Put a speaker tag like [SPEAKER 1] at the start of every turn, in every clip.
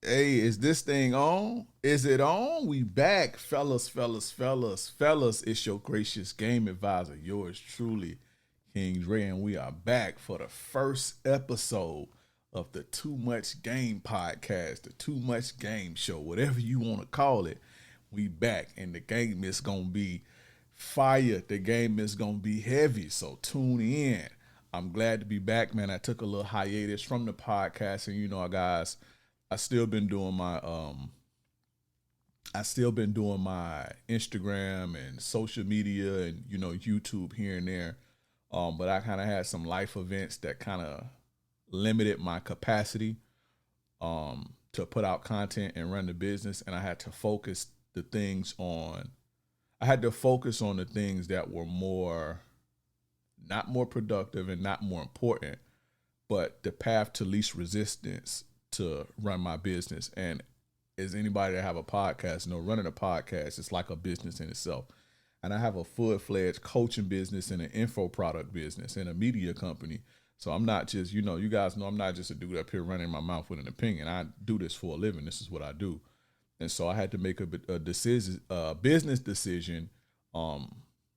[SPEAKER 1] Hey, is this thing on? Is it on? We back, fellas. It's your gracious game advisor, yours truly, King Dre, and we are back for the first episode of the Too Much Game podcast, the Too Much Game show, whatever you want to call it. We back, and the game is gonna be fire. The game is gonna be heavy, so tune in. I'm glad to be back, man. I took a little hiatus from the podcast, and guys, I still been doing my Instagram and social media and YouTube here and there. But I kind of had some life events that kind of limited my capacity to put out content and run the business, and I had to focus on the things that were not more productive and not more important, but the path to least resistance to run my business. And as anybody that have a podcast, running a podcast is like a business in itself. And I have a full-fledged coaching business and an info product business and a media company. So I'm not just, you guys know I'm not just a dude up here running my mouth with an opinion. I do this for a living. This is what I do. And so I had to make a business decision,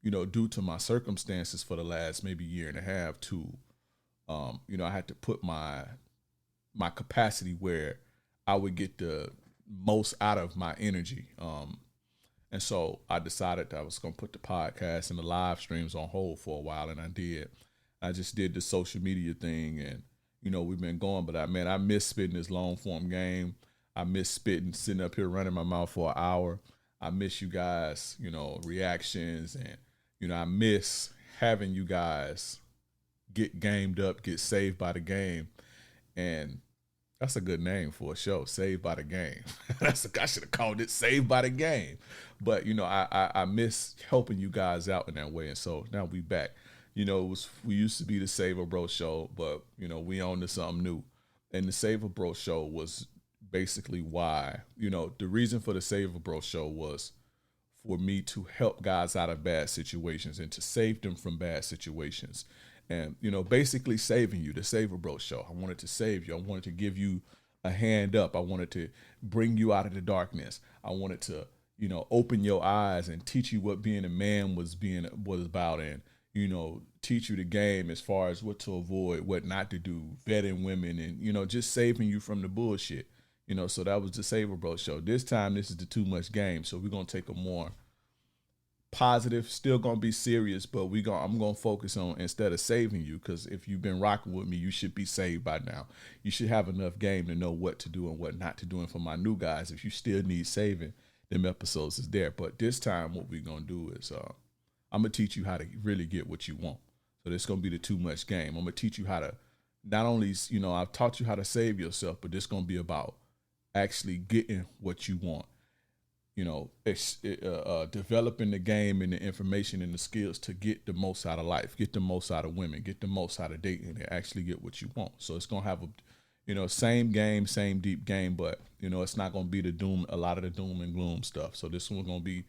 [SPEAKER 1] due to my circumstances for the last maybe year and a half I had to put my capacity where I would get the most out of my energy. And so I decided that I was going to put the podcast and the live streams on hold for a while, and I did. I just did the social media thing, and we've been going. But I miss spitting this long form game. I miss sitting up here running my mouth for an hour. I miss you guys, reactions, and I miss having you guys get gamed up, get saved by the game, and that's a good name for a show, Saved by the Game. I should have called it Saved by the Game. But I miss helping you guys out in that way, and so now we back. We used to be the Save a Bro show, but we on to something new. And the Save a Bro show was basically why, the reason for the Save a Bro show was for me to help guys out of bad situations and to save them from bad situations. And, basically saving you, the Save a Bro show. I wanted to save you. I wanted to give you a hand up. I wanted to bring you out of the darkness. I wanted to, open your eyes and teach you what being a man was about, and, teach you the game as far as what to avoid, what not to do, vetting women, and, just saving you from the bullshit. So that was the Save a Bro show. This time, this is the Too Much Game. So we're going to take a more positive, still gonna be serious, but I'm gonna focus on, instead of saving you, because if you've been rocking with me, you should be saved by now. You should have enough game to know what to do and what not to do. And for my new guys, if you still need saving, them episodes is there. But this time, what we're gonna do is I'm gonna teach you how to really get what you want. So this gonna be the Too Much Game. I'm gonna teach you how to not only, I've taught you how to save yourself, but this gonna be about actually getting what you want. Developing the game and the information and the skills to get the most out of life, get the most out of women, get the most out of dating, and actually get what you want. So it's gonna have same game, same deep game, but it's not gonna be a lot of the doom and gloom stuff. So this one's gonna be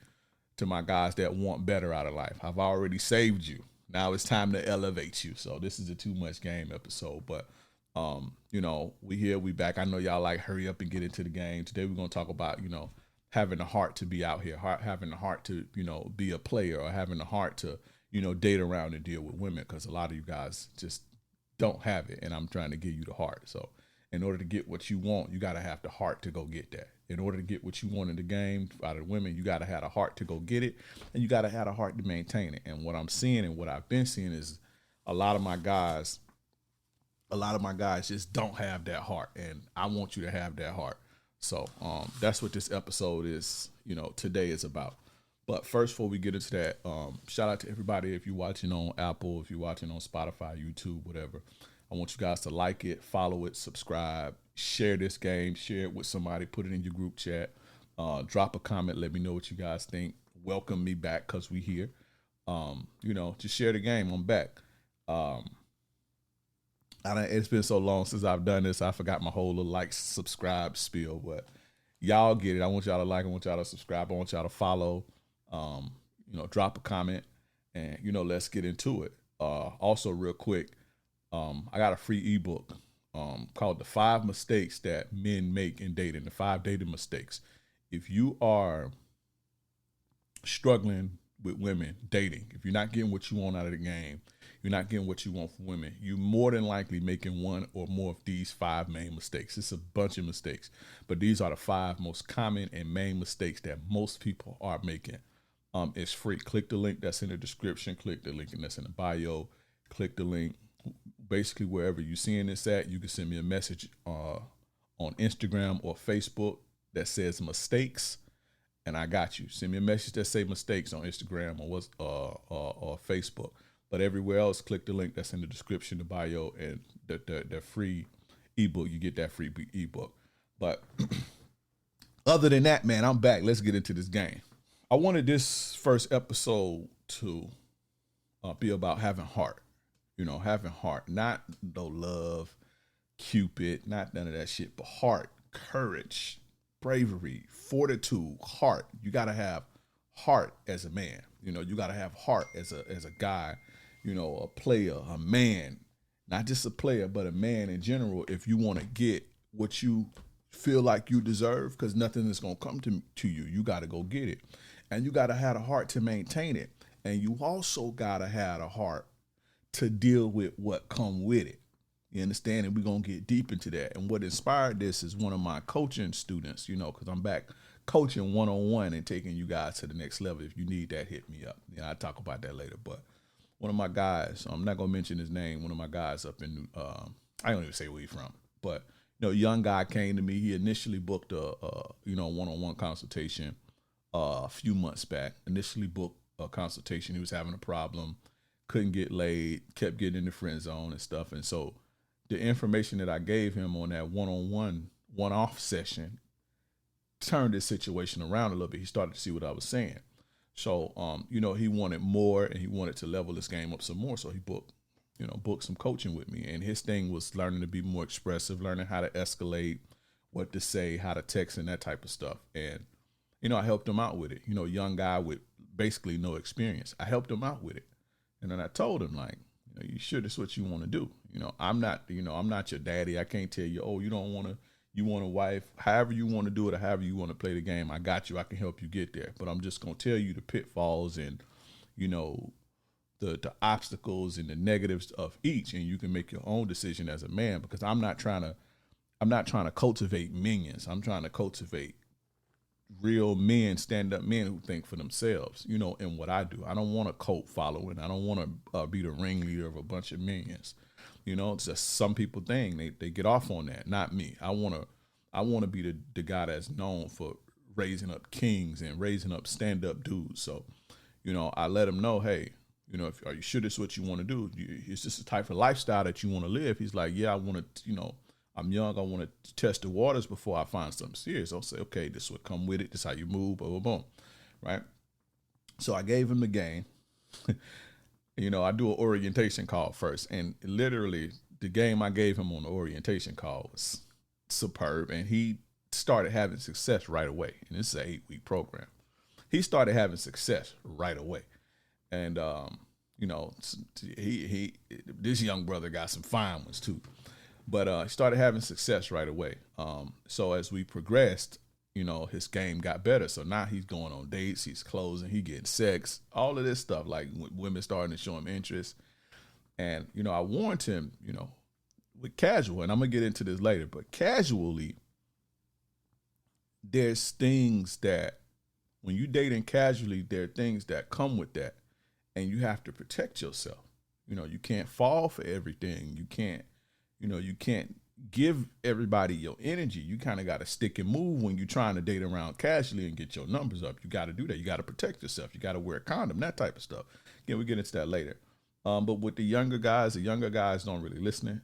[SPEAKER 1] to my guys that want better out of life. I've already saved you. Now it's time to elevate you. So this is a Too Much Game episode, but we here, we back. I know y'all like hurry up and get into the game. Today we're gonna talk about having the heart to be out here, having the heart to, be a player, or having the heart to, date around and deal with women, because a lot of you guys just don't have it, and I'm trying to give you the heart. So in order to get what you want, you got to have the heart to go get that. In order to get what you want in the game out of women, you got to have a heart to go get it, and you got to have a heart to maintain it. And what I'm seeing and what I've been seeing is a lot of my guys just don't have that heart, and I want you to have that heart. So that's what this episode is, today is about. But first, before we get into that, shout out to everybody. If you're watching on Apple, if you're watching on Spotify, YouTube, whatever, I want you guys to like it, follow it, subscribe, share this game, share it with somebody, put it in your group chat, drop a comment, let me know what you guys think. Welcome me back, because we here. Just share the game. I'm back. It's been so long since I've done this, I forgot my whole little subscribe spiel, but y'all get it. I want y'all to like, I want y'all to subscribe, I want y'all to follow, drop a comment, and let's get into it. Also real quick, I got a free ebook called The 5 Mistakes That Men Make in Dating, the 5 dating mistakes. If you are struggling with women dating, if you're not getting what you want out of the game, you're not getting what you want from women, you're more than likely making one or more of these 5 main mistakes. It's a bunch of mistakes, but these are the 5 most common and main mistakes that most people are making. It's free. Click the link that's in the description. Click the link that's in the bio. Click the link. Basically, wherever you're seeing this at, you can send me a message on Instagram or Facebook that says mistakes, and I got you. Send me a message that say mistakes on Instagram or Facebook. But everywhere else, click the link that's in the description, the bio, and the free ebook. You get that free ebook. But other than that, man, I'm back. Let's get into this game. I wanted this first episode to be about having heart. Having heart, not no love, Cupid, not none of that shit, but heart, courage, bravery, fortitude, heart. You got to have heart as a man. You got to have heart as a guy, a player, a man, not just a player, but a man in general. If you want to get what you feel like you deserve, because nothing is going to come to you, you got to go get it. And you got to have a heart to maintain it. And you also got to have a heart to deal with what come with it. You understand? And we're going to get deep into that. And what inspired this is one of my coaching students, because I'm back coaching one-on-one and taking you guys to the next level. If you need that, hit me up. I'll talk about that later. But one of my guys, I'm not going to mention his name, one of my guys up in, I don't even say where he's from, but, young guy came to me. He initially booked a one-on-one consultation a few months back. Initially booked a consultation. He was having a problem, couldn't get laid, kept getting in the friend zone and stuff. And so the information that I gave him on that one-on-one, one-off session turned his situation around a little bit. He started to see what I was saying. So, he wanted more and he wanted to level this game up some more. So he booked some coaching with me. And his thing was learning to be more expressive, learning how to escalate, what to say, how to text and that type of stuff. And, I helped him out with it. Young guy with basically no experience. I helped him out with it. And then I told him, like, you sure this is what you want to do? I'm not your daddy. I can't tell you, oh, you want a wife. However you want to do it or however you want to play the game, I got you. I can help you get there. But I'm just going to tell you the pitfalls and, the obstacles and the negatives of each. And you can make your own decision as a man, because I'm not trying to cultivate minions. I'm trying to cultivate real men, stand-up men who think for themselves, in what I do. I don't want a cult following. I don't want to be the ringleader of a bunch of minions. It's just some people thing. They get off on that, not me. I want to be the guy that's known for raising up kings and raising up stand-up dudes. So, I let him know, hey, are you sure this is what you want to do? Is this the type of lifestyle that you want to live? He's like, yeah, I want to, I'm young. I want to test the waters before I find something serious. I'll say, okay, this would come with it. This is how you move, boom, boom, boom. Right? So I gave him the game. I do an orientation call first. And literally the game I gave him on the orientation call was superb. And he started having success right away. And this is an 8-week program. He started having success right away. And, this young brother got some fine ones too. But he started having success right away. So as we progressed, his game got better. So now he's going on dates, he's closing, he getting sex, all of this stuff, like women starting to show him interest. And, I warned him, with casual, and I'm going to get into this later, but casually, there's things that when you dating casually, there are things that come with that. And you have to protect yourself. You can't fall for everything. You can't give everybody your energy. You kind of got to stick and move when you're trying to date around casually and get your numbers up. You got to do that. You got to protect yourself. You got to wear a condom, that type of stuff. Again, we'll get into that later. But with the younger guys don't really listen.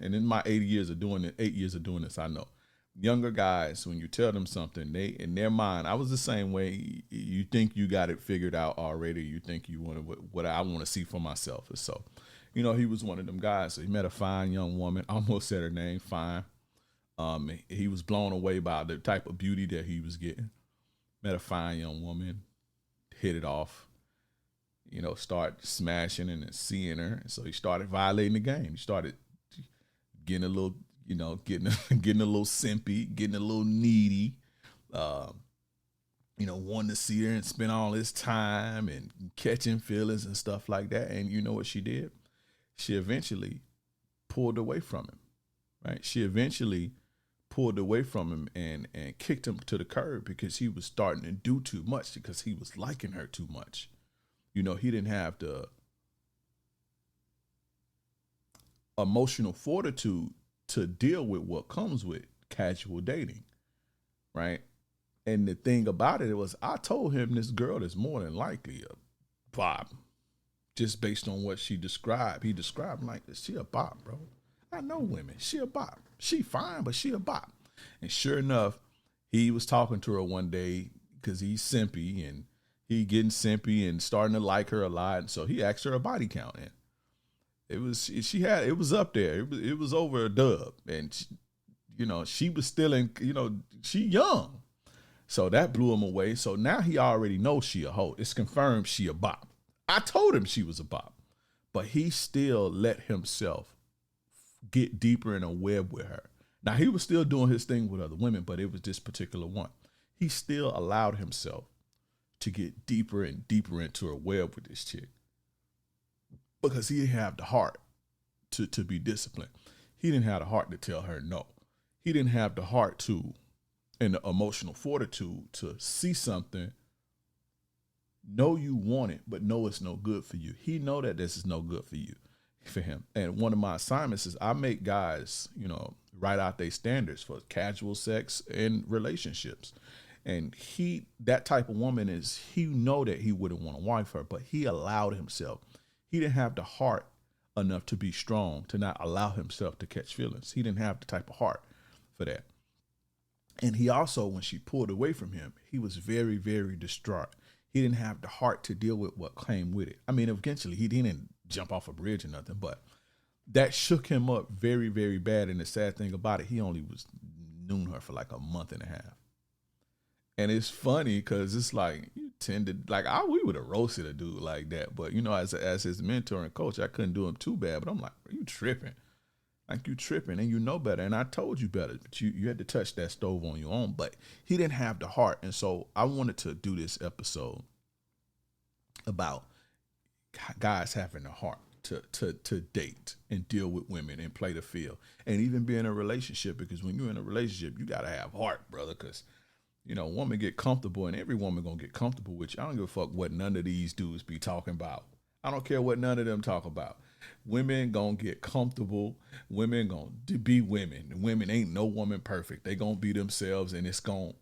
[SPEAKER 1] And in my 8 years of doing this, I know. Younger guys, when you tell them something, they in their mind, I was the same way. You think you got it figured out already. You think you want what I want to see for myself. And so, he was one of them guys. So he met a fine young woman. I almost said her name, Fine. He was blown away by the type of beauty that he was getting. Met a fine young woman, hit it off. Start smashing and seeing her. And so he started violating the game. He started getting a little getting getting a little simpy, getting a little needy, uh, wanting to see her and spend all this time and catching feelings and stuff like that. And you know what she did? She eventually pulled away from him, right? She eventually pulled away from him and kicked him to the curb because he was starting to do too much, because he was liking her too much. He didn't have the emotional fortitude to deal with what comes with casual dating, right? And the thing about it was, I told him this girl is more than likely a bop, just based on what she described. He described like, she a bop, bro. I know women. She a bop. She fine, but she a bop. And sure enough, he was talking to her one day because he's simpy and he getting simpy and starting to like her a lot. And so he asked her a body count, and it was up there. It was over a dub, and she was still in. She young, so that blew him away. So now he already knows she a hoe. It's confirmed she a bop. I told him she was a bop, but he still let himself get deeper in a web with her. Now, he was still doing his thing with other women, but it was this particular one. He still allowed himself to get deeper and deeper into a web with this chick because he didn't have the heart to be disciplined. He didn't have the heart to tell her no. He didn't have the heart and the emotional fortitude to see something, know you want it, but know it's no good for you. He know that this is no good for him. And one of my assignments is I make guys, write out their standards for casual sex and relationships. And that type of woman he know that he wouldn't want to wife her, but he allowed himself. He didn't have the heart enough to be strong to not allow himself to catch feelings. He didn't have the type of heart for that. And he also, when she pulled away from him, he was very, very distraught. He didn't have the heart to deal with what came with it. I mean, eventually he didn't jump off a bridge or nothing, but that shook him up very, very bad. And the sad thing about it, he only was known her for like a month and a half. And it's funny because it's like you tended, like we would have roasted a dude like that. But, as his mentor and coach, I couldn't do him too bad. But I'm like, you tripping. Like, you tripping and you know better. And I told you better, but you had to touch that stove on your own. But he didn't have the heart. And so I wanted to do this episode about guys having the heart to date and deal with women and play the field and even be in a relationship, because when you're in a relationship, you got to have heart, brother, because women get comfortable, and every woman gonna get comfortable with you. I don't give a fuck what none of these dudes be talking about. I don't care what none of them talk about. Women gonna get comfortable. Women gonna be women. Women ain't no woman perfect. They gonna be themselves, and it's gonna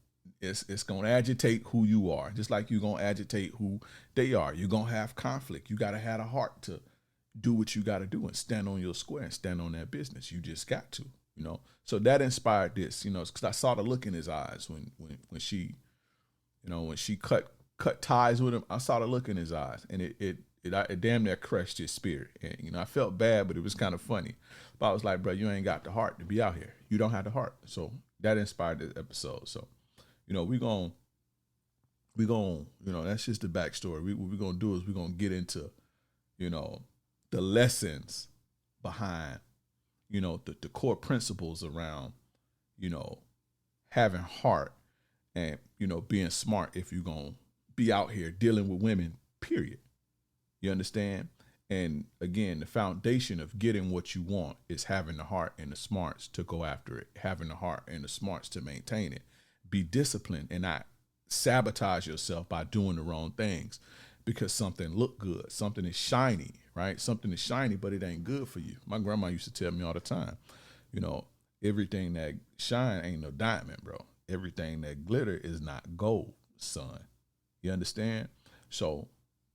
[SPEAKER 1] agitate who you are, just like you gonna agitate who they are. You're gonna have conflict. You gotta have a heart to do what you gotta do and stand on your square and stand on that business. You just got to, So that inspired this, because I saw the look in his eyes when she, when she cut ties with him. I saw the look in his eyes, and it damn near crushed his spirit. And I felt bad, but it was kind of funny. But I was like, bro, you ain't got the heart to be out here. You don't have the heart. So that inspired this episode. So, we gonna, that's just the backstory. What we're gonna do is we're gonna get into, the lessons behind, the core principles around, having heart and, being smart if you're going to be out here dealing with women, period. You understand? And again, the foundation of getting what you want is having the heart and the smarts to go after it, having the heart and the smarts to maintain it. Be disciplined and not sabotage yourself by doing the wrong things because something look good, something is shiny, right? Something is shiny, but it ain't good for you. My grandma used to tell me all the time, everything that shine ain't no diamond, bro. Everything that glitter is not gold, son. You understand? So,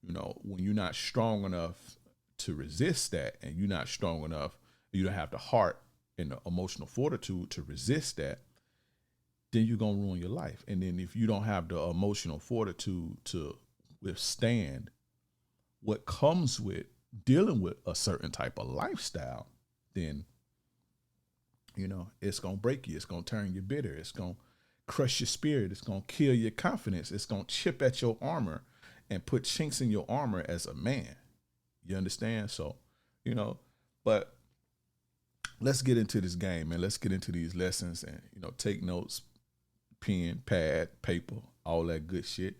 [SPEAKER 1] when you're not strong enough to resist that, and you're not strong enough, you don't have the heart and the emotional fortitude to resist that, then you're going to ruin your life. And then if you don't have the emotional fortitude to withstand what comes with dealing with a certain type of lifestyle, then, it's going to break you. It's going to turn you bitter. It's going to crush your spirit. It's going to kill your confidence. It's going to chip at your armor and put chinks in your armor as a man. You understand? So, but let's get into this game, man. Let's get into these lessons and, take notes, pen, pad, paper, all that good shit.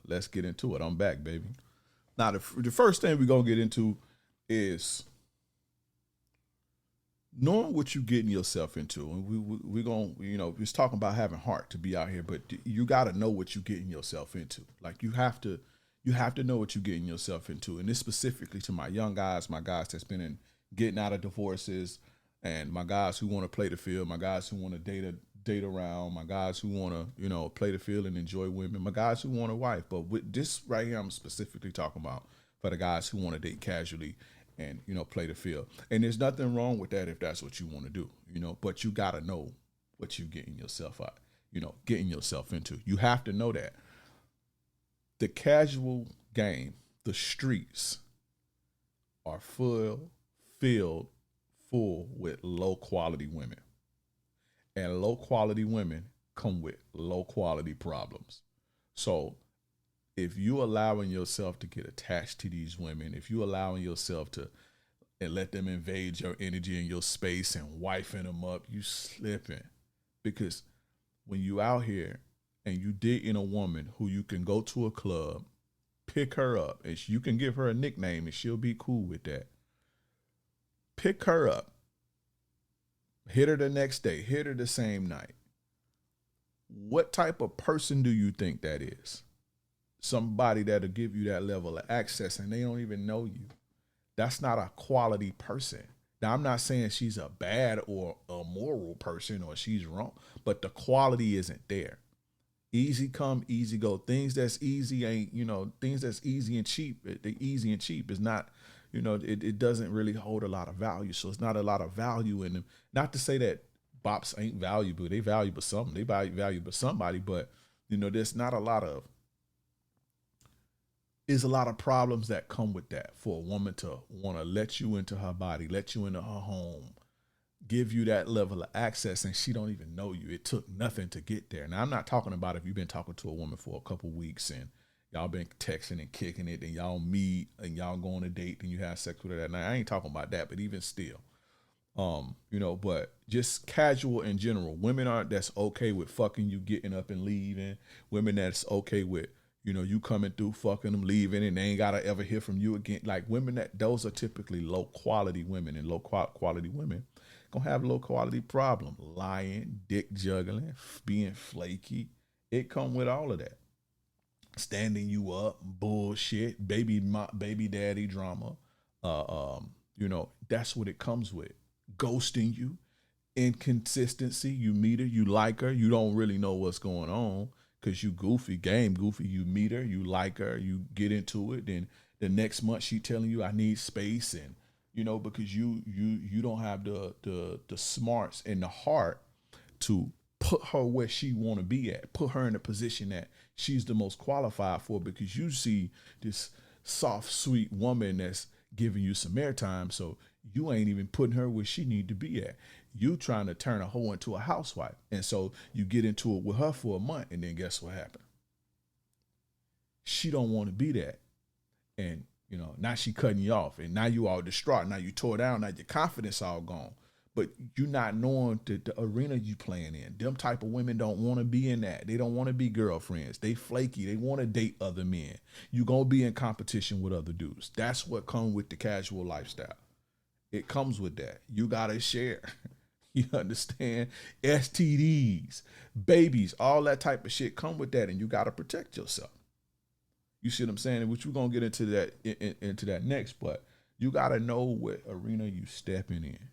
[SPEAKER 1] Let's get into it. I'm back, baby. Now, the first thing we're going to get into is knowing what you're getting yourself into. And we're going to, we're talking about having heart to be out here, but you got to know what you're getting yourself into. Like, you have to know what you're getting yourself into. And this specifically to my young guys, my guys that's been in getting out of divorces, and my guys who want to play the field, my guys who want to date around, my guys who want to, play the field and enjoy women, my guys who want a wife. But with this right here, I'm specifically talking about for the guys who want to date casually and, play the field. And there's nothing wrong with that if that's what you want to do, but you got to know what you're getting yourself out, getting yourself into. You have to know that. The casual game, the streets are filled full with low quality women. And low quality women come with low quality problems. So if you allowing yourself to get attached to these women, if you allowing yourself to and let them invade your energy and your space and wifing them up, you slipping. Because when you out here and you dating a woman who you can go to a club, pick her up, and you can give her a nickname and she'll be cool with that. Pick her up, hit her the next day, hit her the same night. What type of person do you think that is? Somebody that'll give you that level of access and they don't even know you. That's not a quality person. Now, I'm not saying she's a bad or a moral person or she's wrong, but the quality isn't there. Easy come, easy go. Things that's easy ain't, things that's easy and cheap. The easy and cheap is not, it doesn't really hold a lot of value. So it's not a lot of value in them. Not to say that bops ain't valuable. They valuable something. They valuable somebody, but there's not a lot of, is a lot of problems that come with that for a woman to want to let you into her body, let you into her home, give you that level of access, and she don't even know you. It took nothing to get there. Now, I'm not talking about if you've been talking to a woman for a couple weeks and y'all been texting and kicking it and y'all meet and y'all go on a date and you have sex with her that night. I ain't talking about that, but even still, but just casual in general. Women that's okay with fucking you, getting up and leaving. Women that's okay with, you coming through, fucking them, leaving, and they ain't gotta ever hear from you again. Like women those are typically low quality women, and low quality women gonna have low quality problem. Lying, dick juggling, being flaky. It come with all of that. Standing you up, bullshit, baby daddy drama. That's what it comes with. Ghosting you, inconsistency. You meet her, you like her, you don't really know what's going on because you goofy. You meet her, you like her, you get into it. Then the next month she telling you I need space, and because you don't have the smarts and the heart to put her where she want to be at, put her in a position that she's the most qualified for, because you see this soft, sweet woman that's giving you some airtime, so you ain't even putting her where she need to be at. You trying to turn a hoe into a housewife, and so you get into it with her for a month, and then guess what happened? She don't want to be that, and now she cutting you off, and now you all distraught. Now you tore down. Now your confidence all gone. But you not knowing the arena you playing in. Them type of women don't want to be in that. They don't want to be girlfriends. They flaky. They want to date other men. You gonna be in competition with other dudes. That's what comes with the casual lifestyle. It comes with that. You gotta share. You understand? STDs, babies, all that type of shit come with that, and you gotta protect yourself. You see what I'm saying? Which we're gonna get into that next, but you gotta know what arena you stepping in.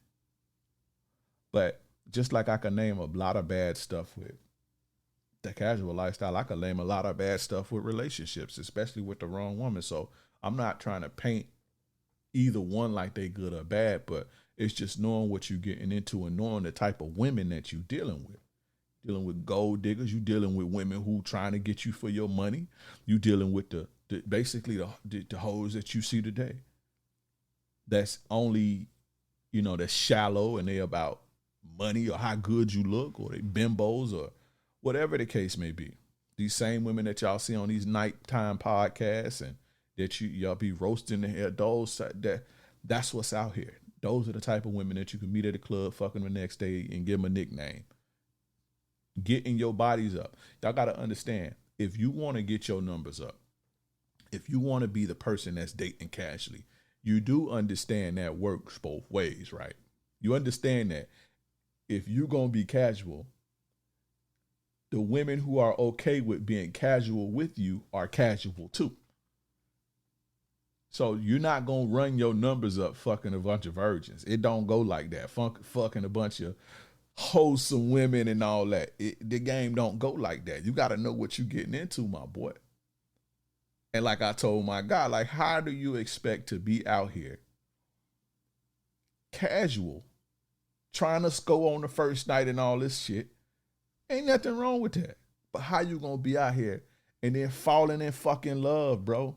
[SPEAKER 1] But just like I can name a lot of bad stuff with the casual lifestyle, I can name a lot of bad stuff with relationships, especially with the wrong woman. So I'm not trying to paint either one like they good or bad, but it's just knowing what you're getting into and knowing the type of women that you're dealing with. Dealing with gold diggers, you dealing with women who trying to get you for your money. You dealing with basically the hoes that you see today. That's only, that's shallow and they about money or how good you look, or they bimbos or whatever the case may be. These same women that y'all see on these nighttime podcasts and that y'all be roasting the hair, that's what's out here. Those are the type of women that you can meet at a club, fucking the next day, and give them a nickname. Getting your bodies up. Y'all got to understand, if you want to get your numbers up, if you want to be the person that's dating casually, you do understand that works both ways, right? You understand that if you're going to be casual, the women who are okay with being casual with you are casual too. So you're not going to run your numbers up fucking a bunch of virgins. It don't go like that. Fucking a bunch of wholesome women and all that. The game don't go like that. You got to know what you're getting into, my boy. And like I told my guy, like, how do you expect to be out here casual, trying to go on the first night and all this shit? Ain't nothing wrong with that. But how you gonna be out here and then falling in fucking love, bro,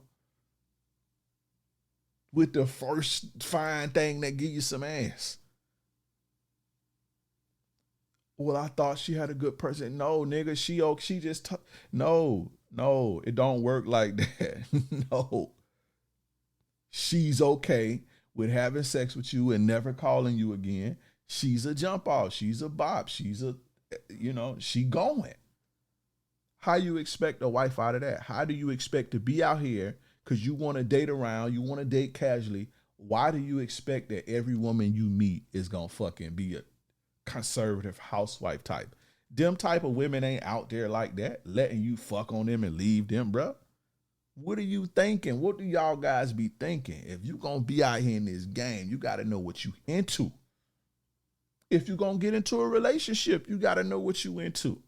[SPEAKER 1] with the first fine thing that give you some ass? Well, I thought she had a good person. No, nigga, she just no, it don't work like that. No. She's okay with having sex with you and never calling you again. She's a jump off. She's a bop. She's a, she going. How you expect a wife out of that? How do you expect to be out here because you want to date around, you want to date casually? Why do you expect that every woman you meet is going to fucking be a conservative housewife type? Them type of women ain't out there like that, letting you fuck on them and leave them, bro. What are you thinking? What do y'all guys be thinking? If you gonna be out here in this game, you gotta know what you into. If you gonna get into a relationship, you gotta know what you into.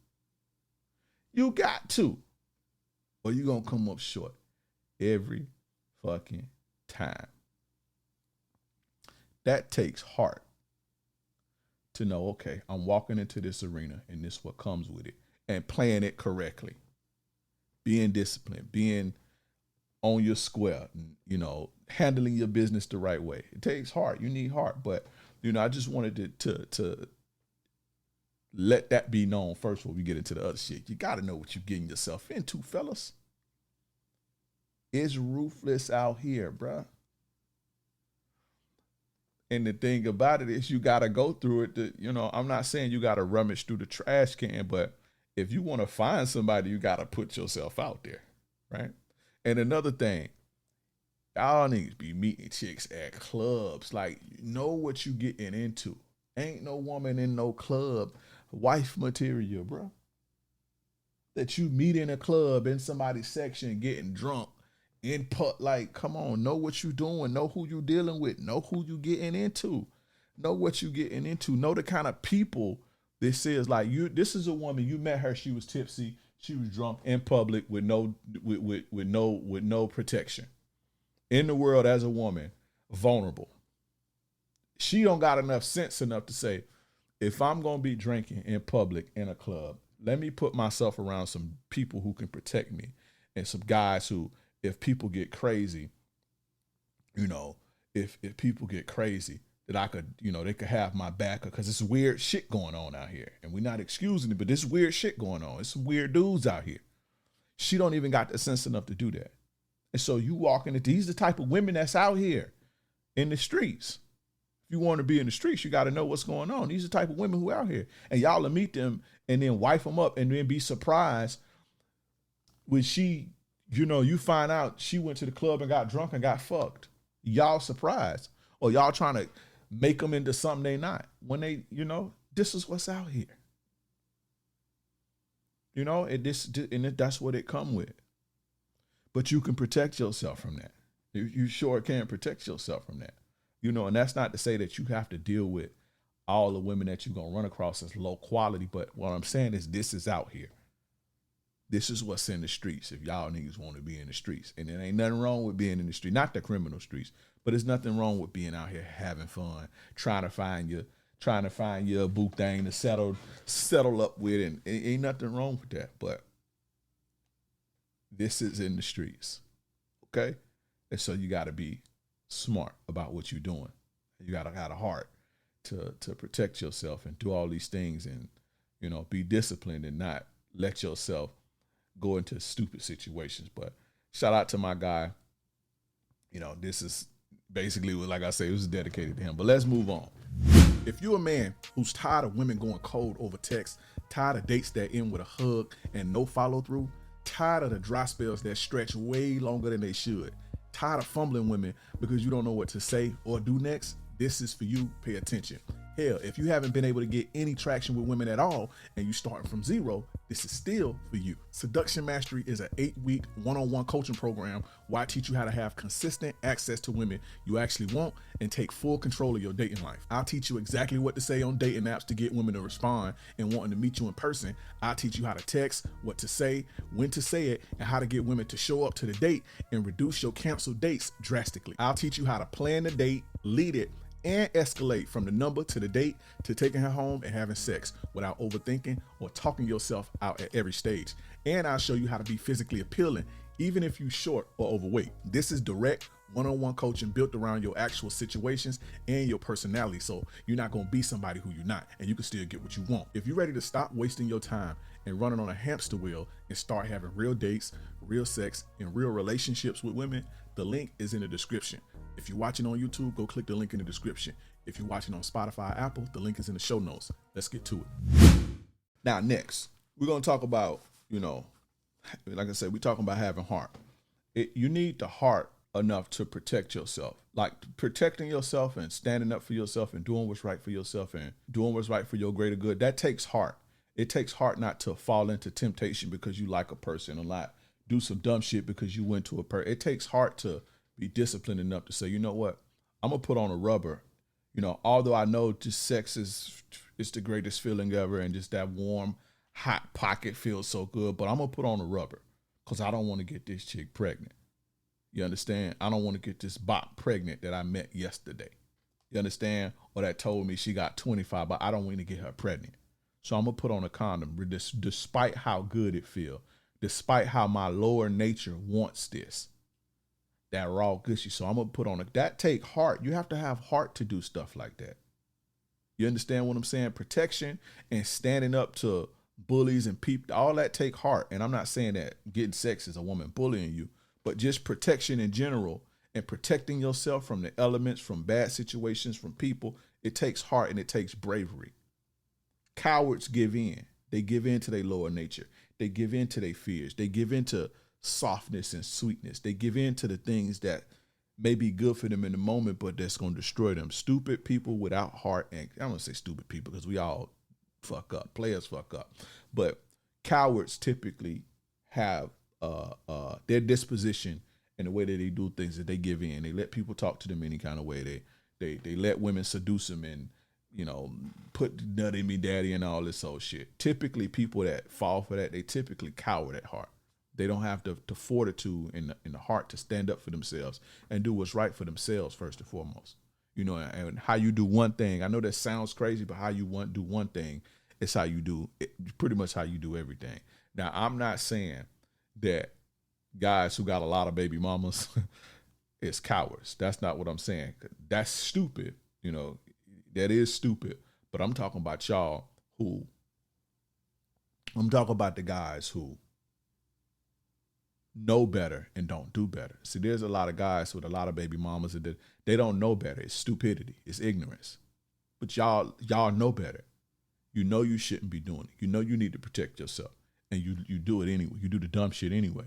[SPEAKER 1] You got to. Or you gonna come up short every fucking time. That takes heart to know, okay, I'm walking into this arena and this is what comes with it. And playing it correctly. Being disciplined, being on your square, handling your business the right way. It takes heart. You need heart. But, I just wanted to let that be known first before we get into the other shit. You got to know what you're getting yourself into, fellas. It's ruthless out here, bruh. And the thing about it is you got to go through it. I'm not saying you got to rummage through the trash can, but if you want to find somebody, you got to put yourself out there, right? And another thing, y'all need to be meeting chicks at clubs. Like, know what you getting into. Ain't no woman in no club wife material, bro. That you meet in a club in somebody's section getting drunk. Like, come on, know what you doing, know who you dealing with, know who you getting into, know what you getting into, know the kind of people this is. Like, this is a woman, you met her, she was tipsy, she was drunk in public with no protection. In the world as a woman, vulnerable. She don't got enough sense enough to say, if I'm gonna be drinking in public in a club, let me put myself around some people who can protect me and some guys who, if people get crazy, if people get crazy, that I could, they could have my back, because it's weird shit going on out here. And we're not excusing it, but there's weird shit going on. It's some weird dudes out here. She don't even got the sense enough to do that. And so you walk into, these are the type of women that's out here in the streets. If you want to be in the streets, you got to know what's going on. These are the type of women who are out here. And y'all will meet them and then wife them up and then be surprised when you find out she went to the club and got drunk and got fucked. Y'all surprised. Or y'all trying to make them into something they not. When they, this is what's out here. That's what it come with. But you can protect yourself from that. You sure can protect yourself from that. And that's not to say that you have to deal with all the women that you're going to run across as low quality. But what I'm saying is this is out here. This is what's in the streets if y'all niggas want to be in the streets. And there ain't nothing wrong with being in the street, not the criminal streets, but there's nothing wrong with being out here having fun, trying to find your boo thing to settle up with, and ain't nothing wrong with that. But this is in the streets, okay? And so you got to be smart about what you're doing. You got to have a heart to protect yourself and do all these things, and be disciplined and not let yourself go into stupid situations. But shout out to my guy. This is basically, like I say, it was dedicated to him. But let's move on. If you're a man who's tired of women going cold over text, tired of dates that end with a hug and no follow through, tired of the dry spells that stretch way longer than they should, tired of fumbling women because you don't know what to say or do next, this is for you. Pay attention. Hell, if you haven't been able to get any traction with women at all and you starting from zero, this is still for you. Seduction Mastery is an 8-week one-on-one coaching program where I teach you how to have consistent access to women you actually want and take full control of your dating life. I'll teach you exactly what to say on dating apps to get women to respond and wanting to meet you in person. I'll teach you how to text, what to say, when to say it, and how to get women to show up to the date and reduce your canceled dates drastically. I'll teach you how to plan the date, lead it, and escalate from the number to the date to taking her home and having sex without overthinking or talking yourself out at every stage. And I'll show you how to be physically appealing, even if you're short or overweight. This is direct one-on-one coaching built around your actual situations and your personality. So you're not going to be somebody who you're not, and you can still get what you want. If you're ready to stop wasting your time and running on a hamster wheel and start having real dates, real sex, and real relationships with women, the link is in the description. If you're watching on YouTube, go click the link in the description. If you're watching on Spotify, Apple, the link is in the show notes. Let's get to it. Now, next, we're going to talk about, like I said, we're talking about having heart. You need the heart enough to protect yourself. Like protecting yourself and standing up for yourself and doing what's right for yourself and doing what's right for your greater good. That takes heart. It takes heart not to fall into temptation because you like a person or not do some dumb shit because you went to a person. It takes heart to be disciplined enough to say, you know what, I'm gonna put on a rubber. Although I know just sex is the greatest feeling ever and just that warm, hot pocket feels so good, but I'm gonna put on a rubber because I don't want to get this chick pregnant. You understand? I don't want to get this bot pregnant that I met yesterday. You understand? Or that told me she got 25, but I don't want to get her pregnant. So I'm gonna put on a condom despite how good it feels, despite how my lower nature wants this. That raw gushy. So I'm gonna put on that take heart. You have to have heart to do stuff like that. You understand what I'm saying? Protection and standing up to bullies and people, all that take heart. And I'm not saying that getting sex is a woman bullying you, but just protection in general and protecting yourself from the elements, from bad situations, from people. It takes heart and it takes bravery. Cowards give in. They give in to their lower nature. They give in to their fears. They give in to softness and sweetness. They give in to the things that may be good for them in the moment, but that's going to destroy them. Stupid people without heart, and I don't want to say stupid people because we all fuck up. Players fuck up. But cowards typically have their disposition and the way that they do things that they give in. They let people talk to them any kind of way. They let women seduce them and, put nut in me daddy and all this old shit. Typically people that fall for that, they typically coward at heart. They don't have the fortitude in the heart to stand up for themselves and do what's right for themselves first and foremost. And how you do one thing. I know that sounds crazy, but how you do one thing is how you do it, pretty much how you do everything. Now, I'm not saying that guys who got a lot of baby mamas is cowards. That's not what I'm saying. That's stupid. That is stupid. But I'm talking about I'm talking about the guys who know better and don't do better. See, there's a lot of guys with a lot of baby mamas that they don't know better. It's stupidity. It's ignorance. But y'all know better. You shouldn't be doing it. You need to protect yourself. And you do it anyway. You do the dumb shit anyway.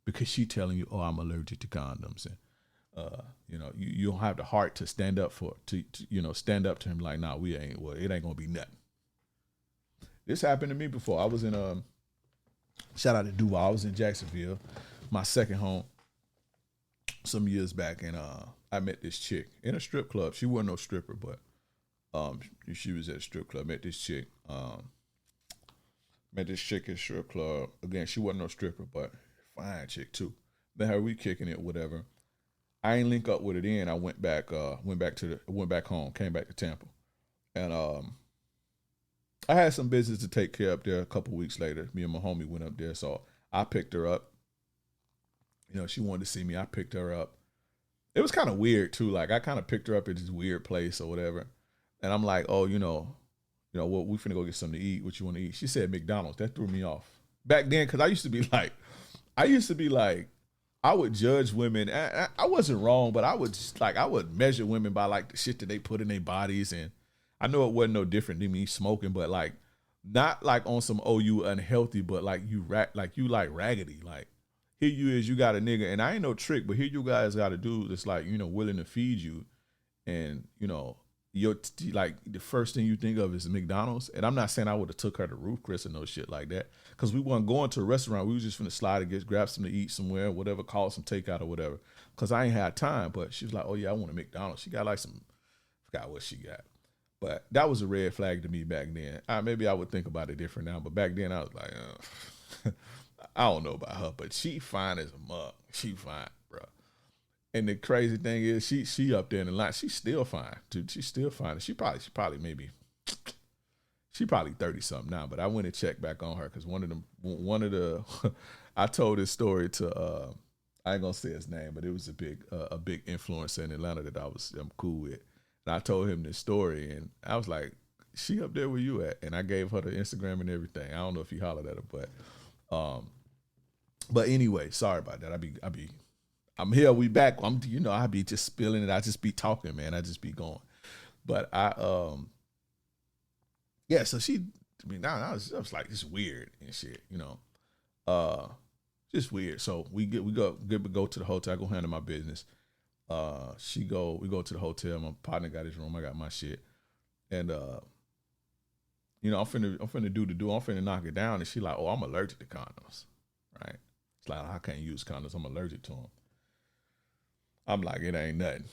[SPEAKER 1] Because she telling you, oh, I'm allergic to condoms. And you don't have the heart to stand up stand up to him like, nah, it ain't gonna be nothing. This happened to me before. I was in shout out to Duval. I was in Jacksonville, my second home, some years back, and I met this chick in a strip club. She wasn't no stripper, but she was at a strip club. Met this chick at a strip club. Again, she wasn't no stripper, but fine chick too. Met her, we kicking it, whatever. I ain't link up with it then. I went back home, came back to Tampa, and I had some business to take care of there. A couple weeks later, me and my homie went up there, so I picked her up. She wanted to see me. I picked her up. It was kind of weird too. Like I kind of picked her up at this weird place or whatever, and I'm like, oh, well, we finna go get something to eat. What you want to eat? She said McDonald's. That threw me off back then because I used to be like, I would judge women. I wasn't wrong, but I would just, like, I would measure women by like the shit that they put in their bodies, and I know it wasn't no different than me smoking, but like not like on some you unhealthy, but like you like raggedy. Like here you is, you got a nigga, and I ain't no trick, but here you guys got a dude that's like willing to feed you, and you're like the first thing you think of is McDonald's. And I'm not saying I would have took her to Ruth Chris or no shit like that, because we weren't going to a restaurant. We was just finna slide and grab something to eat somewhere, whatever, call some takeout or whatever, because I ain't had time. But she was like, oh yeah, I want a McDonald's. She got like some, forgot what she got, but that was a red flag to me back then. Maybe I would think about it different now, but back then I was like, I don't know about her, but she fine as a mug. She fine, bro. And the crazy thing is, she up there in the line. She's still fine, dude. She's still fine. She probably maybe, she probably 30 something now. But I went and checked back on her because one of the, I told this story to, I ain't gonna say his name, but it was a big influencer in Atlanta that I'm cool with. And I told him this story, and I was like, she up there where you at? And I gave her the Instagram and everything. I don't know if he hollered at her, but anyway, sorry about that. I'm here. We back. I be just spilling it. I just be talking, man. I just be going. But yeah. So I was like, this is weird and shit, just weird. So we go to the hotel. I go handle my business. We go to the hotel. My partner got his room. I got my shit, and I'm finna do the do. I'm finna knock it down, and she like, oh, I'm allergic to condoms, right? It's like, I can't use condoms. I'm allergic to them. I'm like, it ain't nothing.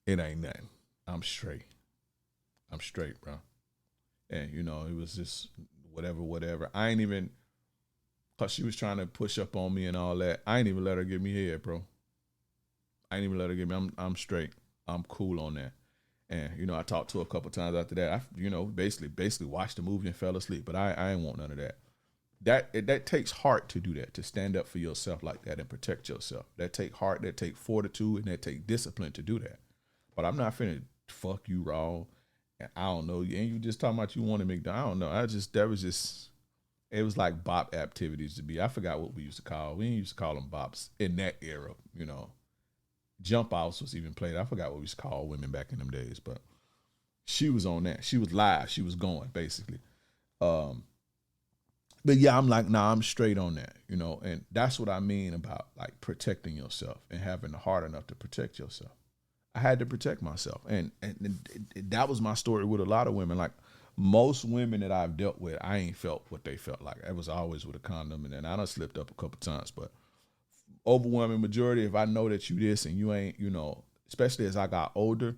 [SPEAKER 1] It ain't nothing. I'm straight, bro. And it was just whatever. I ain't even, cause she was trying to push up on me and all that. I ain't even let her give me head, bro. I ain't even let her give me. I'm straight. I'm cool on that. And I talked to her a couple times after that. I basically watched the movie and fell asleep. But I ain't want none of that. That takes heart to do that, to stand up for yourself like that and protect yourself. That take heart, that take fortitude, and that take discipline to do that. But I'm not finna fuck you raw, and I don't know. And you just talking about you want to make. I don't know. It was like bop activities to be. I forgot what we used to call. We used to call them bops in that era. Jump outs was even played. I forgot what we used to call women back in them days, but she was on that. She was live. She was going basically. But yeah, I'm like, nah, I'm straight on that, and that's what I mean about like protecting yourself and having the heart enough to protect yourself. I had to protect myself, and that was my story with a lot of women. Like most women that I've dealt with, I ain't felt what they felt like. I was always with a condom, and then I done slipped up a couple times, but overwhelming majority, if I know that you this and you ain't, especially as I got older,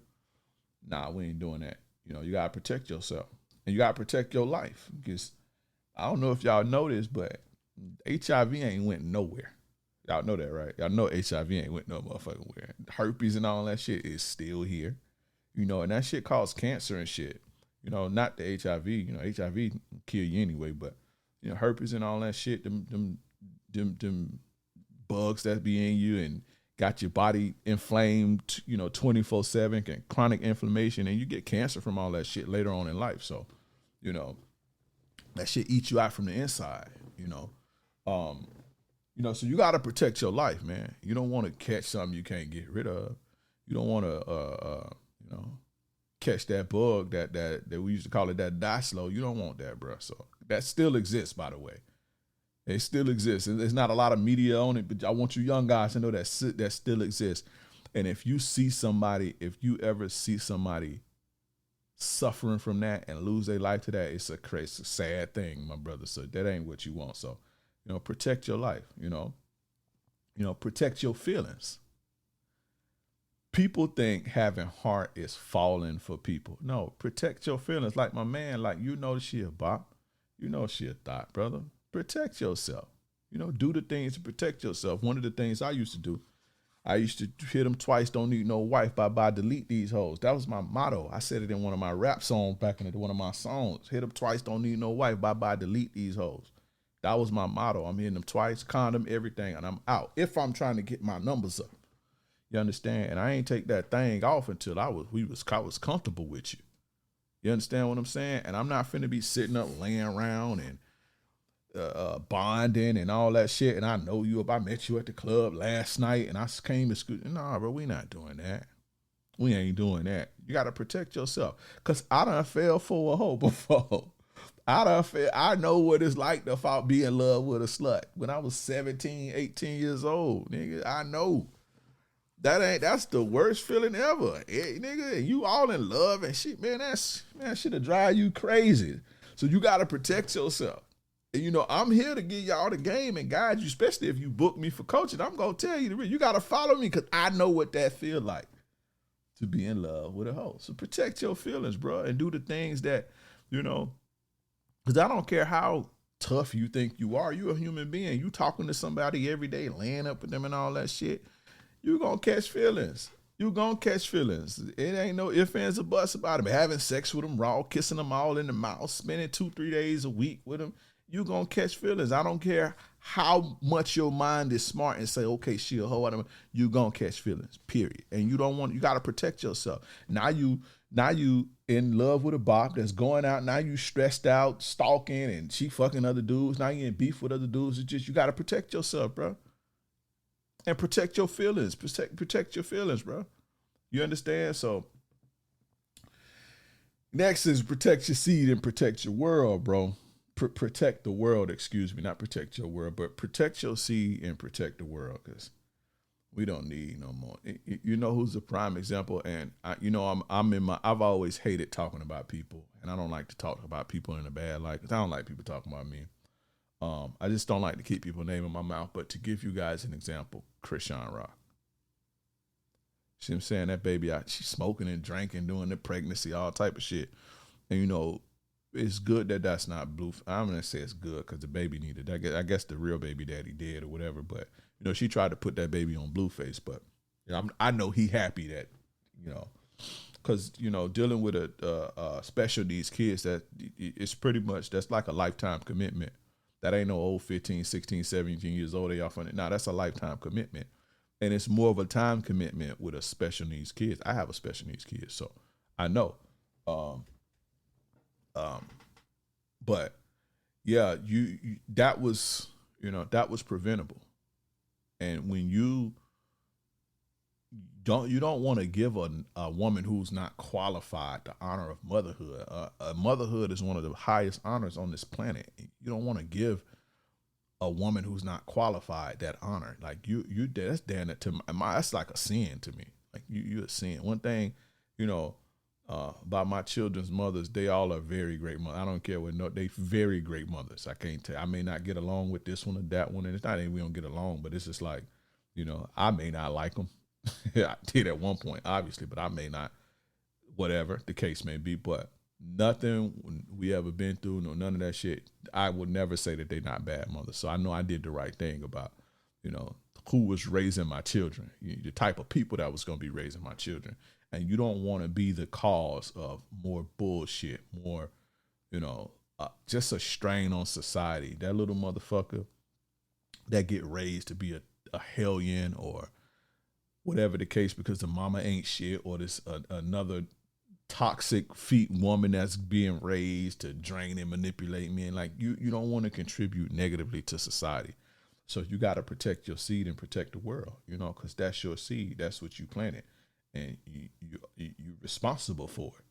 [SPEAKER 1] nah, we ain't doing that. You gotta protect yourself, and you gotta protect your life, because I don't know if y'all know this, but HIV ain't went nowhere. Y'all know that, right? Y'all know HIV ain't went no motherfucking where. Herpes and all that shit is still here, and that shit causes cancer and shit. Not the HIV. HIV kill you anyway, but herpes and all that shit, them bugs that be in you and got your body inflamed, 24/7, and chronic inflammation, and you get cancer from all that shit later on in life. So, that shit eats you out from the inside, so you got to protect your life, man. You don't want to catch something you can't get rid of. You don't want to, catch that bug that we used to call it, that die slow. You don't want that, bro. So that still exists, by the way. It still exists. There's not a lot of media on it, but I want you young guys to know that still exists. And if you ever see somebody suffering from that and lose their life to that, it's a crazy, sad thing, my brother. So that ain't what you want. So, protect your life, protect your feelings. People think having heart is falling for people. No, protect your feelings. Like my man, like, she a bop. She a thought, brother. Protect yourself. Do the things to protect yourself. One of the things I used to do, I used to hit them twice, don't need no wife, bye-bye, delete these hoes. That was my motto. I said it in one of my rap songs back in one of my songs. Hit them twice, don't need no wife, bye-bye, delete these hoes. That was my motto. I'm hitting them twice, condom, everything, and I'm out. If I'm trying to get my numbers up. You understand? And I ain't take that thing off until I was comfortable with you. You understand what I'm saying? And I'm not finna be sitting up laying around and bonding and all that shit. And I know you. If I met you at the club last night and I came to school, nah, bro, we not doing that. We ain't doing that. You got to protect yourself. Because I done fell for a hoe before. I know what it's like to be in love with a slut. When I was 17, 18 years old, nigga, I know. That's the worst feeling ever. Hey, nigga, you all in love and shit, man, shit'll drive you crazy. So you got to protect yourself. And, you know, I'm here to give y'all the game and guide you, especially if you book me for coaching. I'm going to tell you, you got to follow me because I know what that feel like to be in love with a hoe. So protect your feelings, bro, and do the things that, you know, because I don't care how tough you think you are. You're a human being. You talking to somebody every day, laying up with them and all that shit. You're going to catch feelings. You're going to catch feelings. It ain't no ifs, ands, or buts about it. Having sex with them raw, kissing them all in the mouth, spending 2-3 days a week with them, you're going to catch feelings. I don't care how much your mind is smart and say, okay, she a hoe. You're going to catch feelings, period. And you got to protect yourself. Now you in love with a bop that's going out. Now you stressed out, stalking, and she fucking other dudes. Now you in beef with other dudes. It's just, you got to protect yourself, bro. And protect your feelings. Protect your feelings, bro. You understand? So next is protect your seed and protect your world, bro. Protect the world, excuse me. Not protect your world, but protect your seed and protect the world, because we don't need no more. You know who's a prime example? And I've always hated talking about people, and I don't like to talk about people in a bad light because I don't like people talking about me. I just don't like to keep people's name in my mouth. But to give you guys an example, Chrisean Rock. See what I'm saying? That baby out, she's smoking and drinking, doing the pregnancy, all type of shit. And you know, it's good that that's not blue. I'm gonna say it's good because the baby needed. I guess the real baby daddy did or whatever. But you know, she tried to put that baby on Blueface. But you know, I know he happy that, you know, because you know, dealing with a special needs kids, that it's pretty much, that's like a lifetime commitment. That ain't no old 15, 16, 17 years old. They off on it. Nah, that's a lifetime commitment. And it's more of a time commitment with a special needs kids. I have a special needs kid, so I know. But yeah, that was preventable. And when you don't want to give a woman who's not qualified the honor of motherhood. Motherhood is one of the highest honors on this planet. You don't want to give a woman who's not qualified that honor. Like you that's damn it to that's like a sin to me. Like you're a sin. One thing, you know, about my children's mothers, they all are very great mothers. I don't care what, they very great mothers. I can't tell. I may not get along with this one or that one, and it's not even we don't get along, but it's just like, you know, I may not like them. I did at one point, obviously, but I may not, whatever the case may be. But nothing we ever been through, no, none of that shit, I would never say that they're not bad mothers. So I know I did the right thing about, you know, who was raising my children, the type of people that was going to be raising my children. And you don't want to be the cause of more bullshit, more, you know, just a strain on society. That little motherfucker that get raised to be a hellion or whatever the case, because the mama ain't shit, or this another toxic feet woman that's being raised to drain and manipulate men. Like you don't want to contribute negatively to society. So you got to protect your seed and protect the world, you know, because that's your seed. That's what you planted, and you're responsible for it.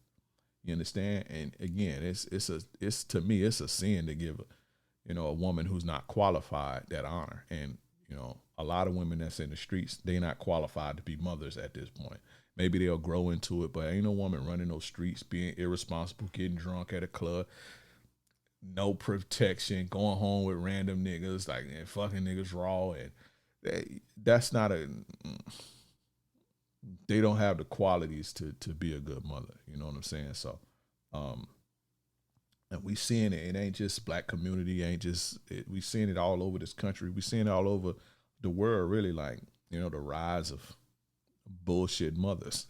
[SPEAKER 1] You understand? And again, it's to me, it's a sin to give a woman who's not qualified that honor. And you know, a lot of women that's in the streets, they not qualified to be mothers at this point. Maybe they'll grow into it, but ain't no woman running those streets, being irresponsible, getting drunk at a club, no protection, going home with random niggas, like, and fucking niggas raw. And that's not they don't have the qualities to be a good mother. You know what I'm saying? So, and we seeing it. It ain't just black community. We seeing it all over this country. We seeing it all over the world, really. Like, you know, the rise of bullshit mothers.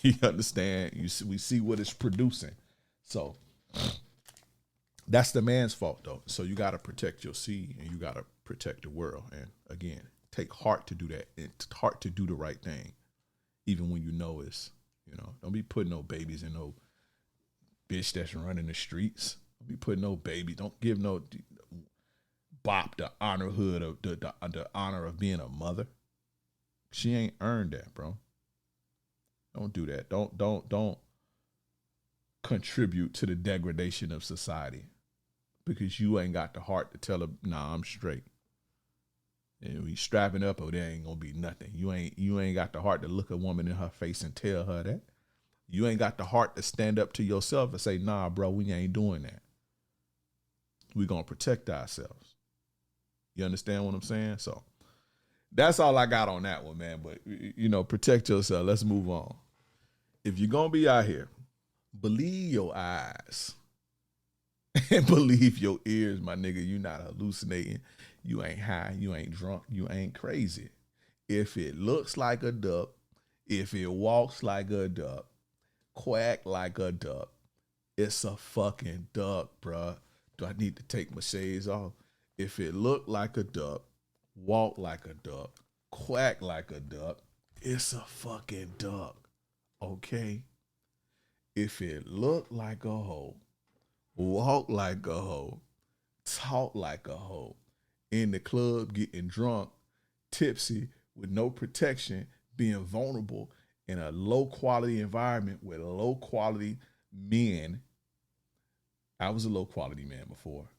[SPEAKER 1] You understand? We see what it's producing. So that's the man's fault, though. So you got to protect your seed and you got to protect the world. And again, take heart to do that. It's heart to do the right thing, even when you know it's, you know, don't be putting no babies in no bitch that's running the streets. Don't be putting no baby. Don't give no. bop the honorhood of the honor of being a mother. She ain't earned that, bro. Don't do that. Don't contribute to the degradation of society because you ain't got the heart to tell her, nah, I'm straight. And we strapping up, or there ain't gonna be nothing. You ain't got the heart to look a woman in her face and tell her that. You ain't got the heart to stand up to yourself and say, nah, bro, we ain't doing that. We gonna protect ourselves. You understand what I'm saying? So that's all I got on that one, man. But, you know, protect yourself. Let's move on. If you're going to be out here, believe your eyes and believe your ears, my nigga. You not hallucinating. You ain't high. You ain't drunk. You ain't crazy. If it looks like a duck, if it walks like a duck, quack like a duck, it's a fucking duck, bruh. Do I need to take my shades off? If it look like a duck, walk like a duck, quack like a duck, it's a fucking duck, okay? If it look like a hoe, walk like a hoe, talk like a hoe, in the club getting drunk, tipsy, with no protection, being vulnerable in a low quality environment with low quality men. I was a low quality man before.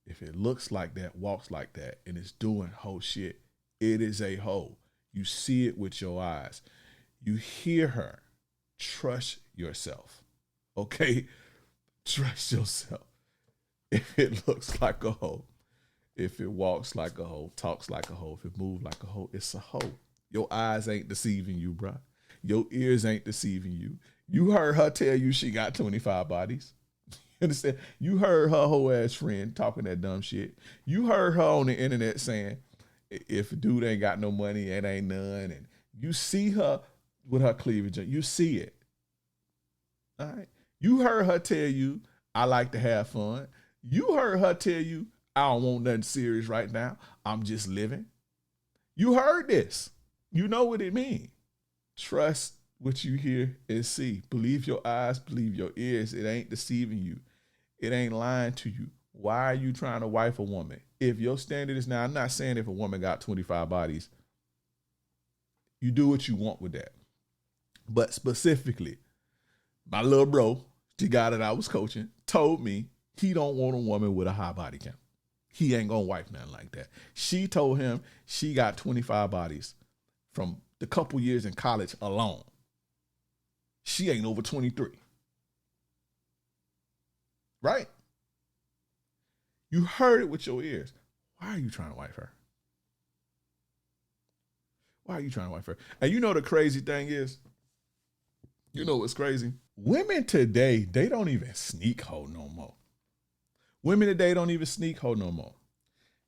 [SPEAKER 1] If it looks like that, walks like that, and it's doing hoe shit, it is a hoe. You see it with your eyes. You hear her. Trust yourself. Okay? Trust yourself. If it looks like a hoe, if it walks like a hoe, talks like a hoe, if it moves like a hoe, it's a hoe. Your eyes ain't deceiving you, bro. Your ears ain't deceiving you. You heard her tell you she got 25 bodies. You understand? You heard her whole ass friend talking that dumb shit. You heard her on the internet saying, if a dude ain't got no money, it ain't none. And you see her with her cleavage. You see it. All right. You heard her tell you, I like to have fun. You heard her tell you, I don't want nothing serious right now. I'm just living. You heard this. You know what it means. Trust what you hear and see. Believe your eyes, believe your ears. It ain't deceiving you. It ain't lying to you. Why are you trying to wife a woman? If your standard is now, I'm not saying if a woman got 25 bodies, you do what you want with that. But specifically, my little bro, the guy that I was coaching, told me he don't want a woman with a high body count. He ain't gonna wife nothing like that. She told him she got 25 bodies from the couple years in college alone. She ain't over 23. Right? You heard it with your ears. Why are you trying to wife her? Why are you trying to wife her? And you know the crazy thing is, you know what's crazy? Women today, they don't even sneak hoe no more. Women today don't even sneak hoe no more.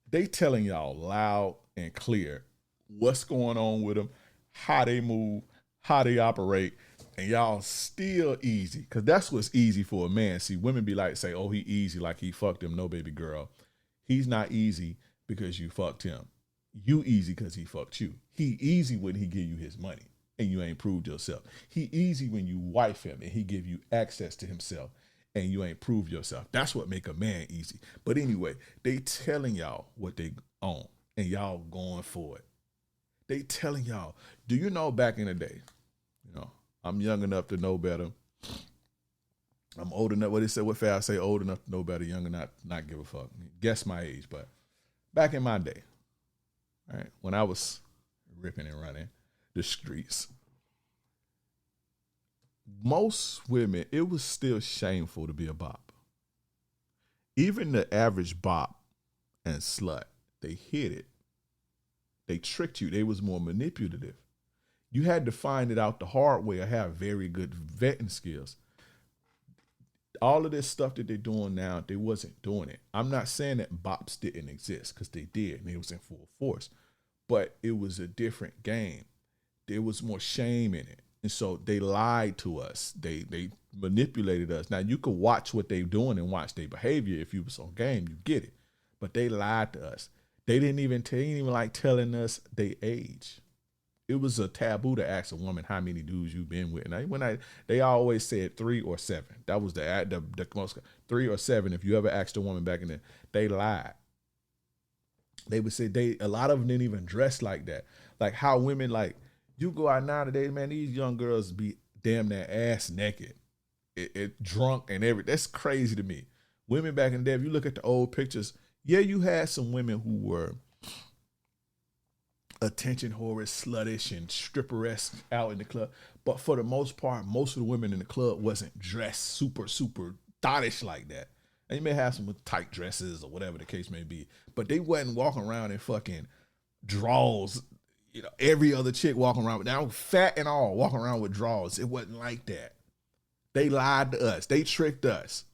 [SPEAKER 1] They telling y'all loud and clear what's going on with them, how they move, how they operate, and y'all still easy. Because that's what's easy for a man. See, women be like, say, oh, he easy like he fucked him. No, baby girl. He's not easy because you fucked him. You easy because he fucked you. He easy when he give you his money and you ain't proved yourself. He easy when you wife him and he give you access to himself and you ain't proved yourself. That's what make a man easy. But anyway, they telling y'all what they own and y'all going for it. They telling y'all, do you know back in the day, you know, I'm young enough to know better. I'm old enough, what they say, what fair I say, old enough to know better, young enough not give a fuck. Guess my age, but back in my day, right, when I was ripping and running the streets, most women, it was still shameful to be a bop. Even the average bop and slut, they hid it. They tricked you. They was more manipulative. You had to find it out the hard way or have very good vetting skills. All of this stuff that they're doing now, they wasn't doing it. I'm not saying that bops didn't exist, because they did, and it was in full force. But it was a different game. There was more shame in it. And so they lied to us. They manipulated us. Now, you could watch what they're doing and watch their behavior. If you was on game, you get it. But they lied to us. They didn't even like telling us their age. It was a taboo to ask a woman how many dudes you've been with. And they always said 3 or 7. That was the most 3 or 7. If you ever asked a woman back in then, they lied. They would say a lot of them didn't even dress like that. Like how women, like, you go out nowadays, man, these young girls be damn near ass naked, it drunk and everything. That's crazy to me. Women back in the day, if you look at the old pictures, yeah, you had some women who were attention whorish, sluttish, and stripper-esque out in the club. But for the most part, most of the women in the club wasn't dressed super, super thottish like that. And you may have some with tight dresses or whatever the case may be, but they wasn't walking around in fucking drawers. You know, every other chick walking around with, now fat and all, walking around with drawers. It wasn't like that. They lied to us. They tricked us.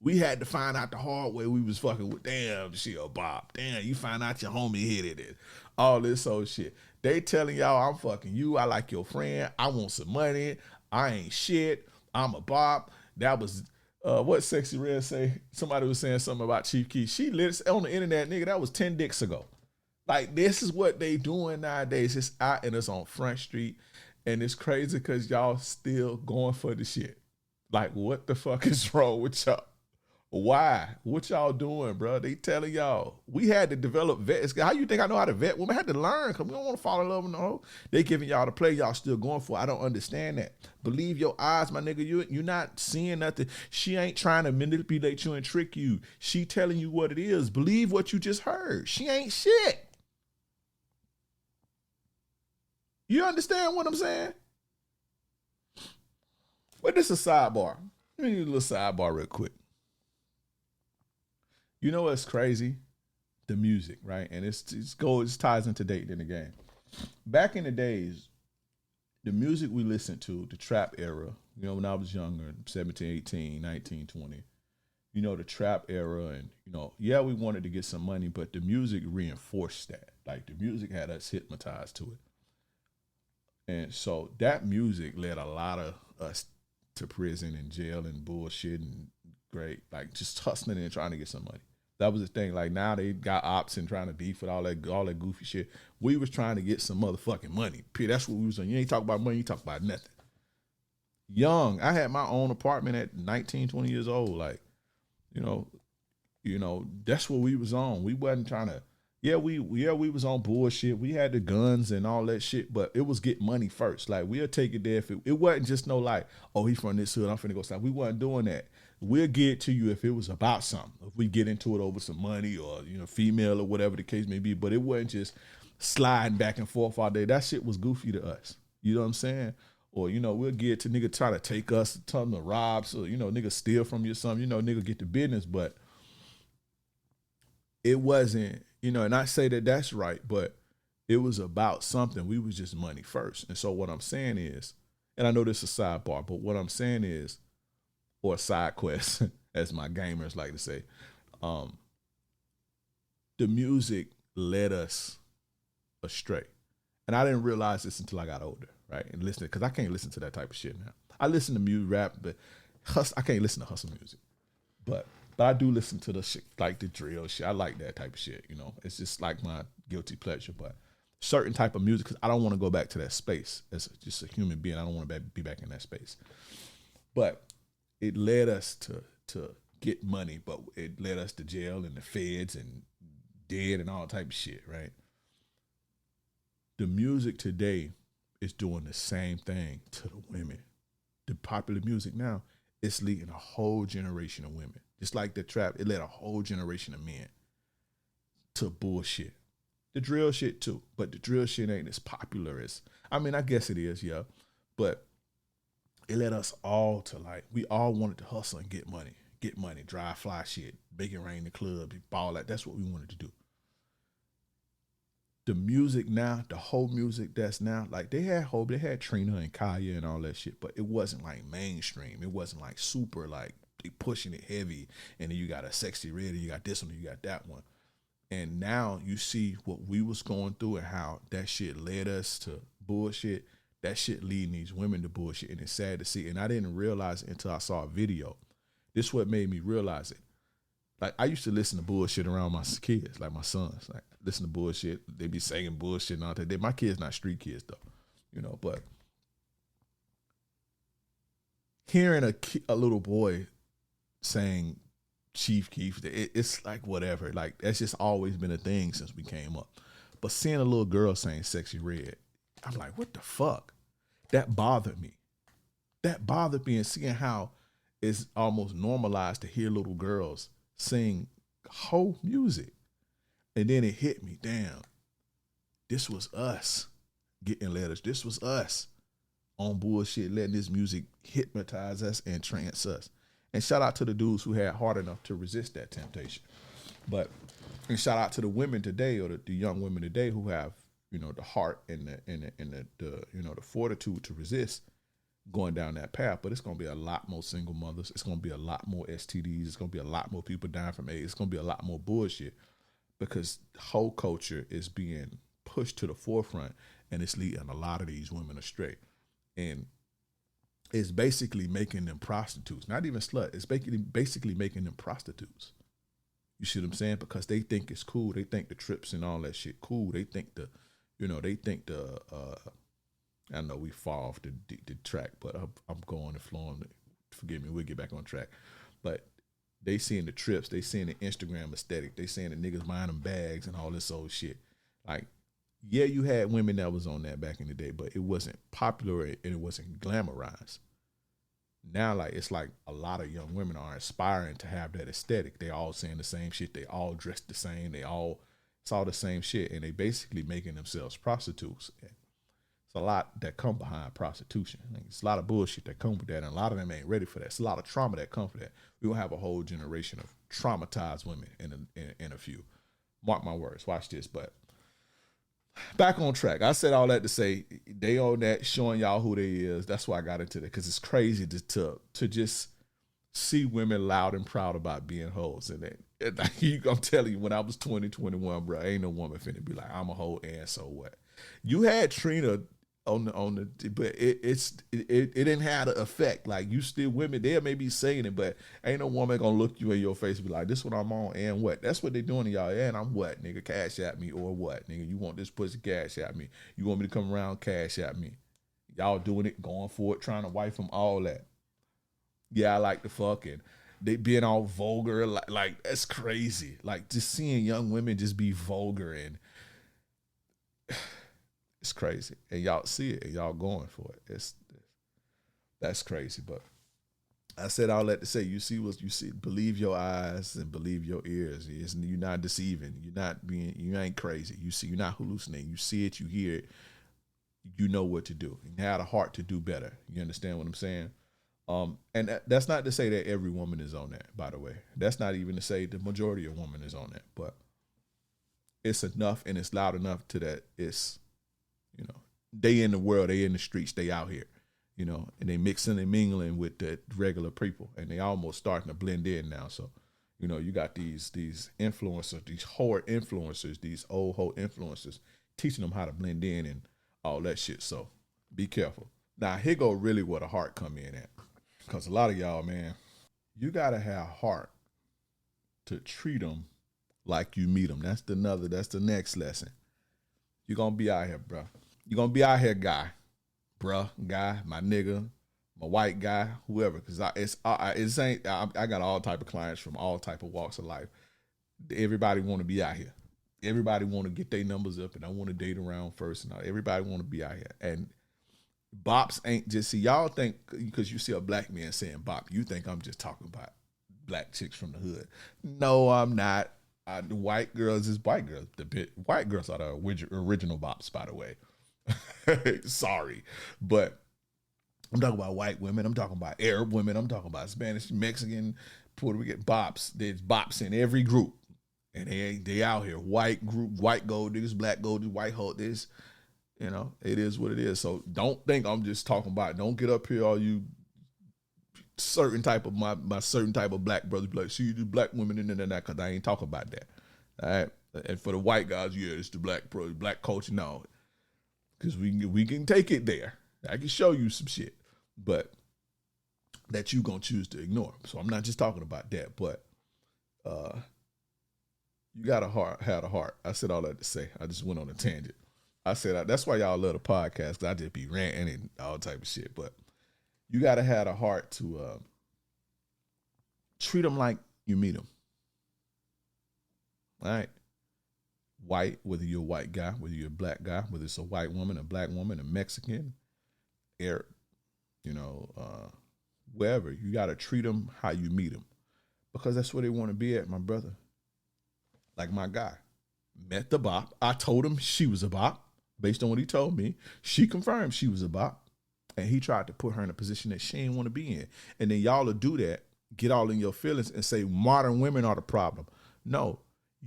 [SPEAKER 1] We had to find out the hard way we was fucking with. Damn, she a bop. Damn, you find out your homie hit it. All this old shit. They telling y'all, I'm fucking you. I like your friend. I want some money. I ain't shit. I'm a bop. That was, what Sexy Red say? Somebody was saying something about Chief Keef. She lit on the internet, nigga. That was 10 dicks ago. Like, this is what they doing nowadays. It's out and it's on Front Street. And it's crazy because y'all still going for the shit. Like, what the fuck is wrong with y'all? Why? What y'all doing, bro? They telling y'all. We had to develop vets. How you think I know how to vet? Women had to learn because we don't want to fall in love with no hoe. They giving y'all the play. Y'all still going for it. I don't understand that. Believe your eyes, my nigga. You're not seeing nothing. She ain't trying to manipulate you and trick you. She telling you what it is. Believe what you just heard. She ain't shit. You understand what I'm saying? But this is a sidebar. Let me do a little sidebar real quick. You know what's crazy? The music, right? And it ties into dating in the game. Back in the days, the music we listened to, the trap era, you know, when I was younger, 17, 18, 19, 20, you know, the trap era, and, you know, yeah, we wanted to get some money, but the music reinforced that. Like, the music had us hypnotized to it. And so that music led a lot of us to prison and jail and bullshit and great, like just hustling and trying to get some money. That was the thing. Like, now they got ops and trying to beef with all that goofy shit. We was trying to get some motherfucking money. That's what we was doing. You ain't talk about money, you talk about nothing. Young, I had my own apartment at 19, 20 years old. Like, you know, that's what we was on. We wasn't trying to, we was on bullshit. We had the guns and all that shit, but it was get money first. Like, we'll take it there if it wasn't just no like, oh, he from this hood, I'm finna go south. We wasn't doing that. We'll get it to you if it was about something. If we get into it over some money or, you know, female or whatever the case may be. But it wasn't just sliding back and forth all day. That shit was goofy to us. You know what I'm saying? Or, you know, we'll get to nigga try to take us, tell them to rob, so, you know, nigga steal from you or something. You know, nigga get the business. But it wasn't, you know, and I say that that's right, but it was about something. We was just money first. And so what I'm saying is, and I know this is a sidebar, but what I'm saying is, or a side quest, as my gamers like to say, the music led us astray. And I didn't realize this until I got older, right? And listening, because I can't listen to that type of shit now. I listen to music, rap, but I can't listen to hustle music. But I do listen to the shit, like the drill shit. I like that type of shit, you know. It's just like my guilty pleasure. But certain type of music, because I don't want to go back to that space as just a human being. I don't want to be back in that space. But it led us to get money, but it led us to jail and the feds and dead and all type of shit, right? The music today is doing the same thing to the women. The popular music now, it's leading a whole generation of women. Just like the trap, it led a whole generation of men to bullshit. The drill shit too, but the drill shit ain't as popular as, I mean, I guess it is, yeah, but it led us all to, like, we all wanted to hustle and get money, drive fly shit, make it rain in the club, ball that. That's what we wanted to do. The music now, the whole music that's now, like, they had Trina and Kaya and all that shit, but it wasn't like mainstream. It wasn't like super, like, they pushing it heavy, and then you got a Sexy Red, and you got this one, and you got that one. And now you see what we was going through and how that shit led us to bullshit. That shit leading these women to bullshit, and it's sad to see. And I didn't realize it until I saw a video. This is what made me realize it. Like, I used to listen to bullshit around my kids, like my sons. Like, listen to bullshit. They be saying bullshit and all that. My kids not street kids though, you know. But hearing a little boy saying Chief Keef. It's like whatever. Like that's just always been a thing since we came up. But seeing a little girl saying "Sexy Red," I'm like, what the fuck? That bothered me. That bothered me, and seeing how it's almost normalized to hear little girls sing whole music, and then it hit me. Damn, this was us getting letters. This was us on bullshit, letting this music hypnotize us and trance us. And shout out to the dudes who had heart enough to resist that temptation. But and shout out to the women today, or the young women today who have, you know, the heart and the you know, the fortitude to resist going down that path. But it's gonna be a lot more single mothers. It's gonna be a lot more STDs. It's gonna be a lot more people dying from AIDS. It's gonna be a lot more bullshit because whole culture is being pushed to the forefront, and it's leading a lot of these women astray. And it's basically making them prostitutes, not even slut. It's basically making them prostitutes. You see what I'm saying? Because they think it's cool. They think the trips and all that shit cool. They think I know we fall off the track, but I'm going and flowing. Forgive me, we'll get back on track. But they seeing the trips, they seeing the Instagram aesthetic, they seeing the niggas buying them bags and all this old shit. Like, yeah, you had women that was on that back in the day, but it wasn't popular and it wasn't glamorized. Now, like, it's like a lot of young women are aspiring to have that aesthetic. They all saying the same shit. They all dressed the same. It's all the same shit. And they basically making themselves prostitutes. And it's a lot that come behind prostitution. Like, it's a lot of bullshit that come with that. And a lot of them ain't ready for that. It's a lot of trauma that come for that. We will have a whole generation of traumatized women in a few. Mark my words. Watch this. But back on track. I said all that to say they on that, showing y'all who they is. That's why I got into that, because it's crazy to just see women loud and proud about being hoes. And I'm telling you, when I was 20, 21, bro, ain't no woman finna be like, I'm a hoe and so what. You had Trina on the, but it didn't have the effect. Like, you still, women there may be saying it, but ain't no woman gonna look you in your face and be like, this what I'm on and what. That's what they doing to y'all. And I'm what, nigga, cash at me or what, nigga. You want this pussy, cash at me. You want me to come around, cash at me. Y'all doing it, going for it, trying to wife them, all that. Yeah, I like the fucking. They being all vulgar, like that's crazy. Like, just seeing young women just be vulgar, and it's crazy. And y'all see it and y'all going for it. That's crazy. But I said all that to say, you see what you see. Believe your eyes and believe your ears. You're not deceiving. You ain't crazy. You see, you're not hallucinating. You see it, you hear it. You know what to do. You have a heart to do better. You understand what I'm saying? And that's not to say that every woman is on that, by the way. That's not even to say the majority of women is on that. But it's enough and it's loud enough to that it's, you know, they in the world, they in the streets, they out here, you know, and they mixing and mingling with the regular people, and they almost starting to blend in now. So, you know, you got these influencers, these whore influencers, these old hoe influencers, teaching them how to blend in and all that shit. So be careful. Now, here go really where the heart come in at. Because a lot of y'all, man, you got to have heart to treat them like you meet them. That's the next lesson. You're going to be out here, bro. You're going to be out here, guy, my nigga, my white guy, whoever. Because I got all type of clients from all type of walks of life. Everybody want to be out here. Everybody want to get their numbers up, and I want to date around first. And all. Everybody want to be out here. And bops ain't just, see, y'all think because you see a black man saying bop, you think I'm just talking about black chicks from the hood. No, I'm not. The white girls is white girls. White girls are the original bops, by the way. Sorry. But I'm talking about white women. I'm talking about Arab women. I'm talking about Spanish, Mexican, Puerto Rican bops. There's bops in every group. And they out here. White group, white gold diggers, black gold diggers, white hoe this. You know, it is what it is. So don't think I'm just talking about, don't get up here all you certain type of my certain type of black brothers be like, see the black women in there, because I ain't talking about that. All right. And for the white guys, yeah, it's the black culture. No. Because we can take it there. I can show you some shit. But that you gonna choose to ignore. So I'm not just talking about that, but you gotta have a heart. I said all that to say. I just went on a tangent. I said that's why y'all love the podcast, because I just be ranting and all type of shit. But you gotta have a heart to treat them like you meet them. All right. White, whether you're a white guy, whether you're a black guy, whether it's a white woman, a black woman, a Mexican, Arab, wherever, you got to treat them how you meet them, because that's where they want to be at, my brother. Like my guy, met the bop. I told him she was a bop based on what he told me. She confirmed she was a bop, and he tried to put her in a position that she didn't want to be in. And then y'all will do that, get all in your feelings and say modern women are the problem. No.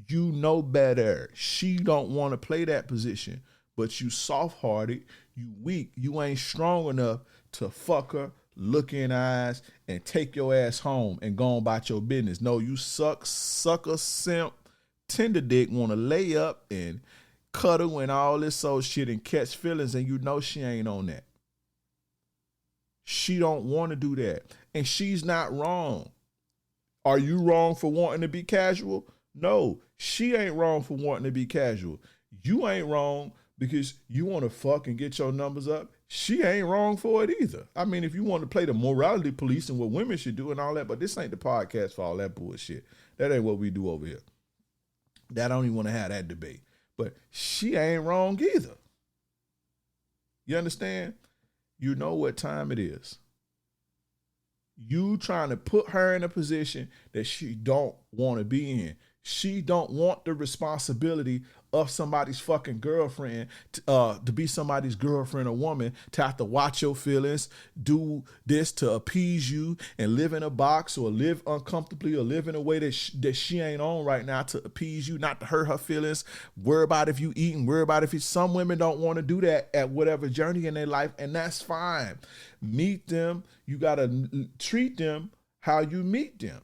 [SPEAKER 1] You know better. She don't want to play that position, but you soft-hearted, you weak, you ain't strong enough to fuck her, look in eyes, and take your ass home and go on about your business. No, you sucker, simp, tender dick, want to lay up and cuddle and all this old shit and catch feelings, and you know she ain't on that. She don't want to do that, and she's not wrong. Are you wrong for wanting to be casual? No, she ain't wrong for wanting to be casual. You ain't wrong because you want to fuck and get your numbers up. She ain't wrong for it either. I mean, if you want to play the morality police and what women should do and all that, but this ain't the podcast for all that bullshit. That ain't what we do over here. I don't even want to have that debate. But she ain't wrong either. You understand? You know what time it is. You trying to put her in a position that she don't want to be in. She don't want the responsibility of somebody's fucking girlfriend, to be somebody's girlfriend or woman, to have to watch your feelings, do this to appease you, and live in a box or live uncomfortably or live in a way that she ain't on right now to appease you, not to hurt her feelings. Worry about if you eating, worry about if you. Some women don't want to do that at whatever journey in their life, and that's fine. Meet them. You got to treat them how you meet them.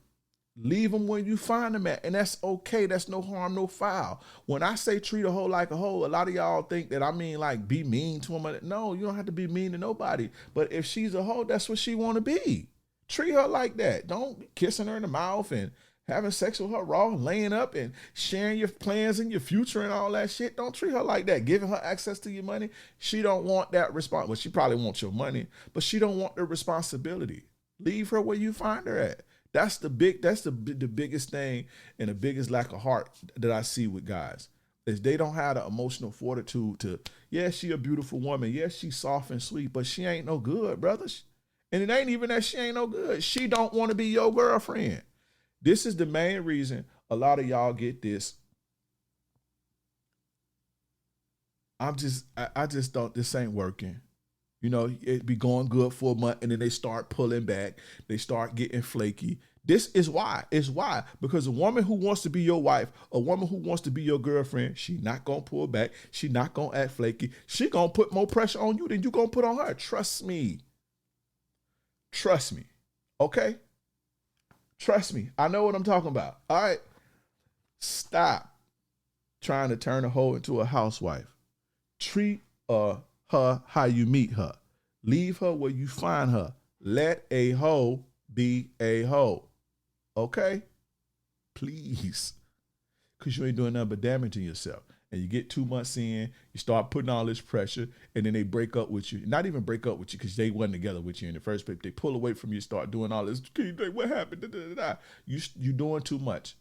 [SPEAKER 1] Leave them where you find them at, and that's okay. That's no harm, no foul. When I say treat a hoe like a hoe, a lot of y'all think that I mean like be mean to them. No, you don't have to be mean to nobody. But if she's a hoe, that's what she want to be. Treat her like that. Don't be kissing her in the mouth and having sex with her raw, laying up and sharing your plans and your future and all that shit. Don't treat her like that. Giving her access to your money. She don't want that response. Well, she probably wants your money, but she don't want the responsibility. Leave her where you find her at. That's the biggest thing and the biggest lack of heart that I see with guys is they don't have the emotional fortitude to, yeah, she a beautiful woman. Yes, she's soft and sweet, but she ain't no good, brothers. And it ain't even that she ain't no good. She don't want to be your girlfriend. This is the main reason a lot of y'all get this. I just don't, this ain't working. You know, it be going good for a month and then they start pulling back. They start getting flaky. This is why. It's why. Because a woman who wants to be your wife, a woman who wants to be your girlfriend, she not going to pull back. She not going to act flaky. She going to put more pressure on you than you going to put on her. Trust me. Trust me. Okay? Trust me. I know what I'm talking about. All right? Stop trying to turn a hoe into a housewife. Treat her how you meet her. Leave her where you find her. Let a hoe be a hoe. Okay? Please. Because you ain't doing nothing but damaging yourself. And you get 2 months in, you start putting all this pressure, and then they break up with you. Not even break up with you because they wasn't together with you in the first place. They pull away from you, start doing all this. What happened? You doing too much.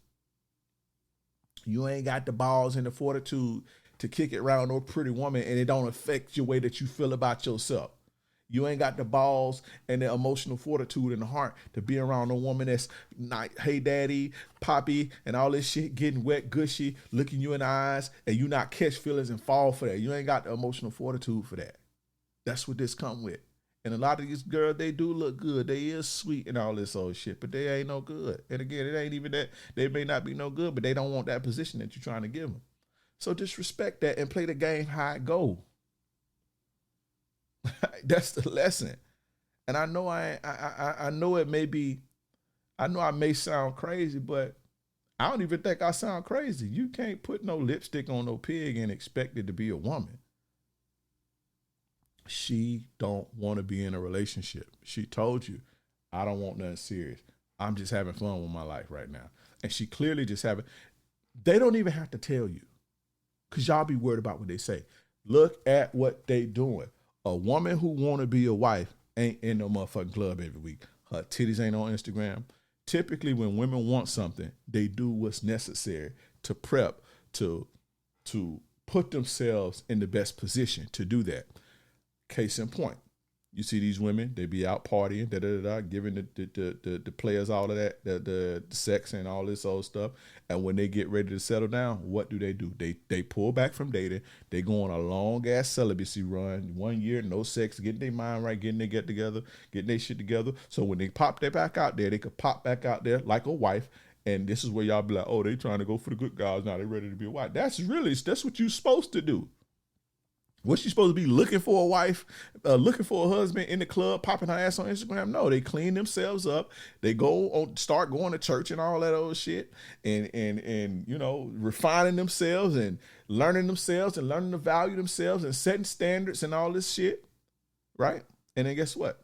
[SPEAKER 1] You ain't got the balls and the fortitude to kick it around no pretty woman, and it don't affect your way that you feel about yourself. You ain't got the balls and the emotional fortitude and the heart to be around a woman that's not, hey daddy, poppy, and all this shit, getting wet, gushy, looking you in the eyes, and you not catch feelings and fall for that. You ain't got the emotional fortitude for that. That's what this come with. And a lot of these girls, they do look good. They is sweet and all this old shit, but they ain't no good. And again, it ain't even that. They may not be no good, but they don't want that position that you're trying to give them. So just respect that and play the game how it go. That's the lesson. And I know I know it may be, I know I may sound crazy, but I don't even think I sound crazy. You can't put no lipstick on no pig and expect it to be a woman. She don't want to be in a relationship. She told you, I don't want nothing serious. I'm just having fun with my life right now. And she clearly just having, they don't even have to tell you. Because y'all be worried about what they say. Look at what they doing. A woman who want to be a wife ain't in no motherfucking club every week. Her titties ain't on Instagram. typically when women want something, they do what's necessary to prep, to put themselves in the best position to do that. Case in point, you see these women, they be out partying, giving the players all of that, the sex and all this old stuff. And when they get ready to settle down, what do? They pull back from dating. They go on a long ass celibacy run, 1 year, no sex, getting their mind right, getting their get together, getting their shit together. So when they pop their back out there, they could pop back out there like a wife. And this is where y'all be like, oh, they trying to go for the good guys now. They ready to be a wife. That's what you're supposed to do. What's she supposed to be looking for a wife, looking for a husband in the club, popping her ass on Instagram? No, they clean themselves up. They start going to church and all that old shit, and refining themselves and learning to value themselves and setting standards and all this shit, right? And then guess what?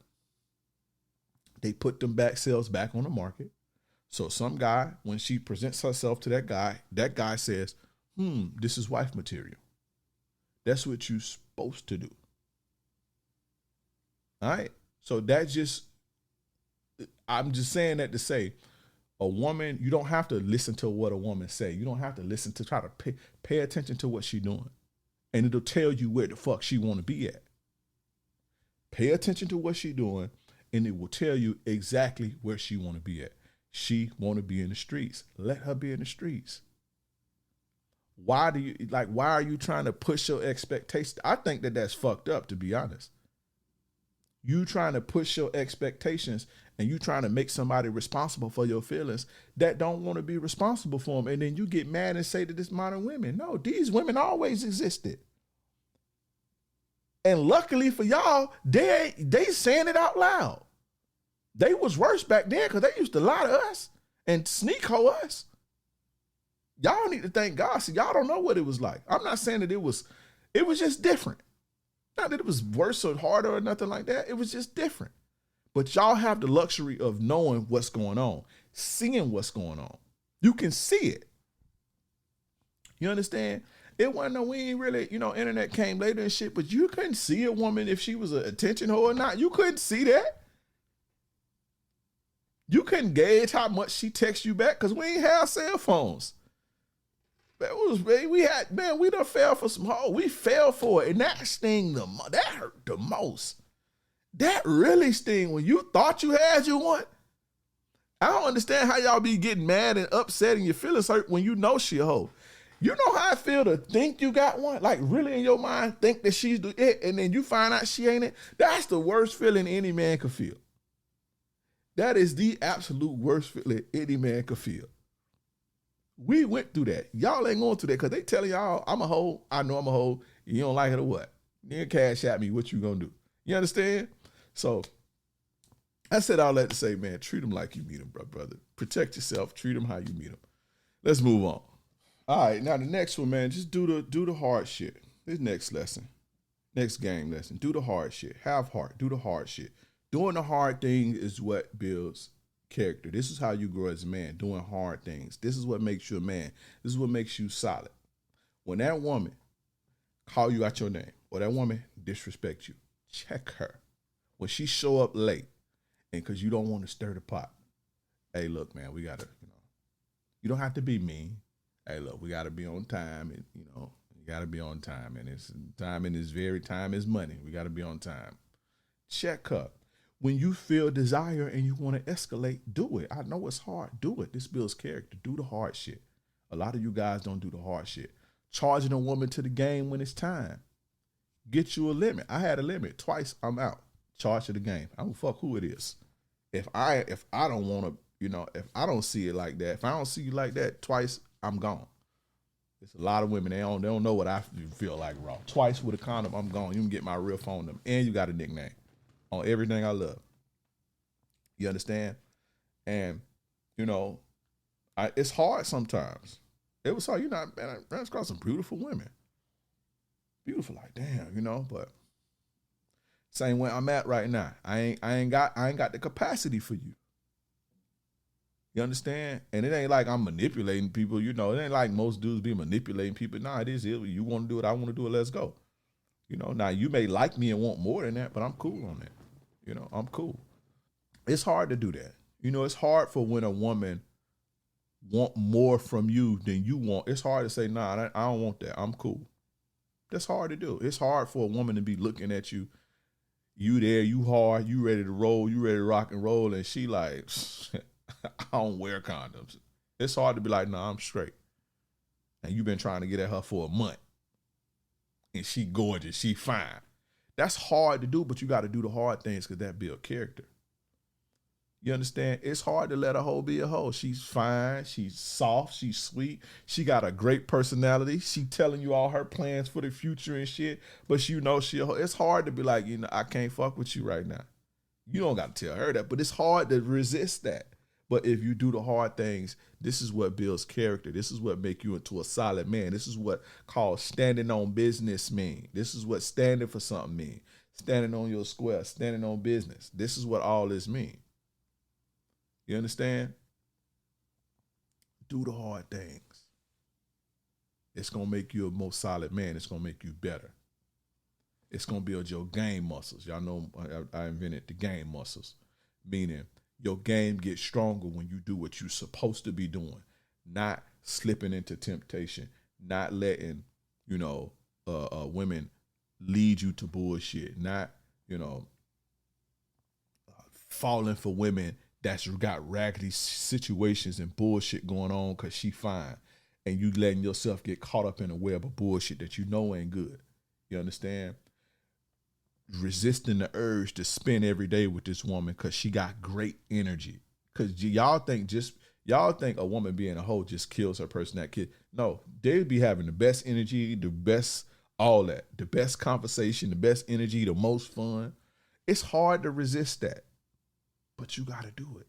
[SPEAKER 1] They put them selves back on the market. So some guy, when she presents herself to that guy says, this is wife material. That's what you're supposed to do. All right. So I'm just saying that to say, a woman, you don't have to listen to what a woman say. You don't have to listen to try to pay attention to what she's doing. And it'll tell you where the fuck she want to be at. Pay attention to what she's doing, and it will tell you exactly where she want to be at. She want to be in the streets. Let her be in the streets. Why are you trying to push your expectations? I think that's fucked up, to be honest. You trying to push your expectations and you trying to make somebody responsible for your feelings that don't want to be responsible for them. And then you get mad and say to this modern women, no, these women always existed. And luckily for y'all, they saying it out loud. They was worse back then because they used to lie to us and sneak hoe us. Y'all need to thank God. See, y'all don't know what it was like. I'm not saying that it was just different. Not that it was worse or harder or nothing like that. It was just different. But y'all have the luxury of knowing what's going on, seeing what's going on. You can see it. You understand? It wasn't no, we ain't really, internet came later and shit, but you couldn't see a woman if she was an attention whore or not. You couldn't see that. You couldn't gauge how much she texts you back because we ain't have cell phones. We done fell for some hoes. We fell for it, and that sting that hurt the most. That really sting when you thought you had your one. I don't understand how y'all be getting mad and upset and your feelings hurt when you know she a hoe. You know how I feel to think you got one? Like really in your mind think that she's it, and then you find out she ain't it? That's the worst feeling any man could feel. That is the absolute worst feeling any man could feel. We went through that. Y'all ain't going through that because they telling y'all I'm a hoe. I know I'm a hoe. You don't like it or what? You cash at me. What you gonna do? You understand? So I said all that to say, man, treat them like you meet them, brother. Protect yourself. Treat them how you meet them. Let's move on. All right, now the next one, man, just do the hard shit. This next game lesson. Do the hard shit. Have heart. Do the hard shit. Doing the hard thing is what builds character. This is how you grow as a man, doing hard things. This is what makes you a man. This is what makes you solid. When that woman call you out your name or that woman disrespect you, check her. When she show up late and because you don't want to stir the pot, hey, look, man, we got to, you don't have to be mean. Hey, look, we got to be on time and, you got to be on time. And it's time in this very time is money. We got to be on time. Check her. When you feel desire and you want to escalate, do it. I know it's hard. Do it. This builds character. Do the hard shit. A lot of you guys don't do the hard shit. Charging a woman to the game when it's time. Get you a limit. I had a limit. Twice, I'm out. Charge to the game. I don't fuck who it is. If I don't want to, if I don't see it like that, if I don't see you like that twice, I'm gone. There's a lot of women, they don't know what I feel like raw. Twice with a condom, I'm gone. You can get my real phone number. And you got a nickname on everything I love. You understand? And, it's hard sometimes. It was hard. Man, I ran across some beautiful women. Beautiful, like, damn, but same way I'm at right now. I ain't got the capacity for you. You understand? And it ain't like I'm manipulating people, it ain't like most dudes be manipulating people. Nah, it is. You want to do it, I want to do it, let's go. Now you may like me and want more than that, but I'm cool on that. I'm cool. It's hard to do that. You know, it's hard for when a woman want more from you than you want. It's hard to say, nah, I don't want that. I'm cool. That's hard to do. It's hard for a woman to be looking at you, you there, you hard, you ready to roll, you ready to rock and roll, and she like, I don't wear condoms. It's hard to be like, nah, I'm straight. And you've been trying to get at her for a month. And she gorgeous, she fine. That's hard to do, but you got to do the hard things because that build character. You understand? It's hard to let a hoe be a hoe. She's fine. She's soft. She's sweet. She got a great personality. She telling you all her plans for the future and shit. But you know it's hard to be like, you know, I can't fuck with you right now. You don't got to tell her that, but it's hard to resist that. But if you do the hard things, this is what builds character. This is what make you into a solid man. This is what called standing on business mean. This is what standing for something mean. Standing on your square, standing on business. This is what all this mean. You understand? Do the hard things. It's going to make you a more solid man. It's going to make you better. It's going to build your game muscles. Y'all know I invented the game muscles, meaning your game gets stronger when you do what you're supposed to be doing, not slipping into temptation, not letting, you know, women lead you to bullshit, not, you know, falling for women that's got raggedy situations and bullshit going on because she fine, and you letting yourself get caught up in a web of bullshit that you know ain't good. You understand? Resisting the urge to spend every day with this woman because she got great energy. Because y'all think a woman being a hoe just kills her personality. No, they be having the best energy, the best all that, the best conversation, the best energy, the most fun. It's hard to resist that. But you got to do it.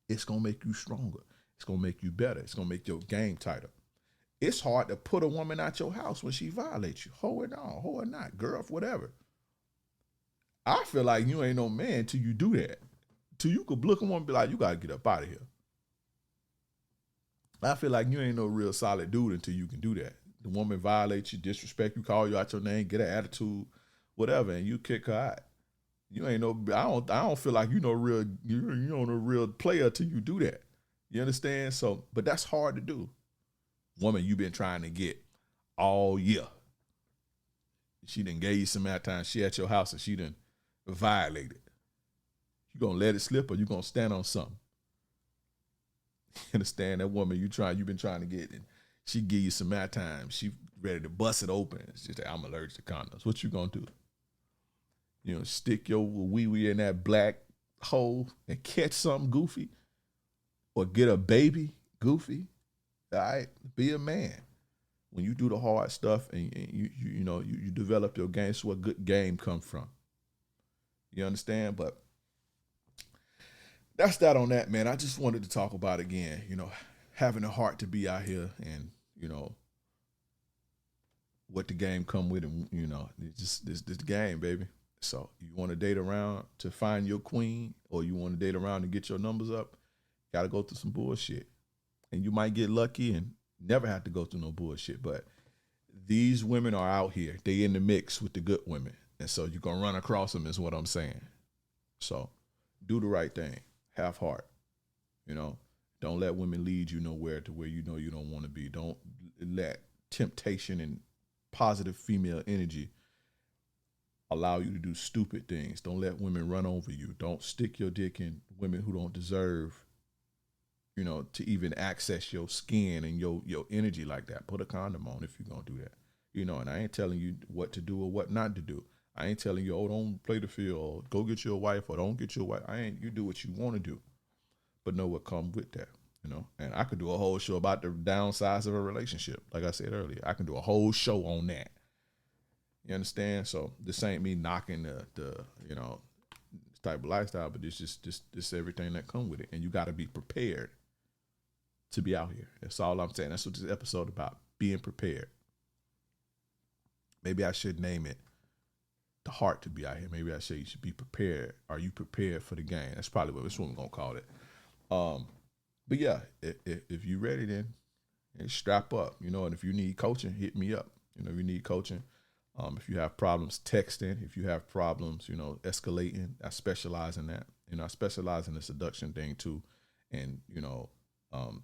[SPEAKER 1] It's going to make you stronger. It's going to make you better. It's going to make your game tighter. It's hard to put a woman out your house when she violates you. Hoe or not, girl, whatever. I feel like you ain't no man till you do that. Till you could look at one and be like, you got to get up out of here. I feel like you ain't no real solid dude until you can do that. The woman violates you, disrespect you, call you out your name, get an attitude, whatever, and you kick her out. You ain't no. I don't feel like you no real. You're no real player till you do that. You understand? So, but that's hard to do. Woman, you been trying to get all year. She done gave you some out time. She at your house and she done violated. You gonna let it slip or you gonna stand on something? You understand? That woman you been trying to get, and she give you some out time. She ready to bust it open. She say, I'm allergic to condoms. What you gonna do? You know, stick your wee-wee in that black hole and catch something goofy, or get a baby goofy. All right, be a man. When you do the hard stuff and you develop your game, so a good game comes from. You understand? But that's that on that, man. I just wanted to talk about again, you know, having a heart to be out here, and you know what the game come with, and you know, it's just this game, baby. So you want to date around to find your queen, or you want to date around to get your numbers up, got to go through some bullshit. And you might get lucky and never have to go through no bullshit. But these women are out here. They in the mix with the good women. And so you're going to run across them is what I'm saying. So do the right thing. Have heart. You know, don't let women lead you nowhere to where you know you don't want to be. Don't let temptation and positive female energy allow you to do stupid things. Don't let women run over you. Don't stick your dick in women who don't deserve, you know, to even access your skin and your energy like that. Put a condom on if you're going to do that. You know, and I ain't telling you what to do or what not to do. I ain't telling you, oh, don't play the field, or go get your wife, or don't get your wife. You do what you want to do, but know what comes with that, you know. And I could do a whole show about the downsides of a relationship. Like I said earlier, I can do a whole show on that. You understand? So this ain't me knocking the you know, type of lifestyle, but it's just everything that come with it. And you got to be prepared to be out here. That's all I'm saying. That's what this episode about, being prepared. Maybe I should name it the heart to be out here. Maybe I say you should be prepared. Are you prepared for the game? That's probably what we're going to call it. But yeah, if you're ready, then strap up, you know, and if you need coaching, hit me up. You know, if you need coaching, if you have problems texting, if you have problems, you know, escalating, I specialize in that. I specialize in the seduction thing too, and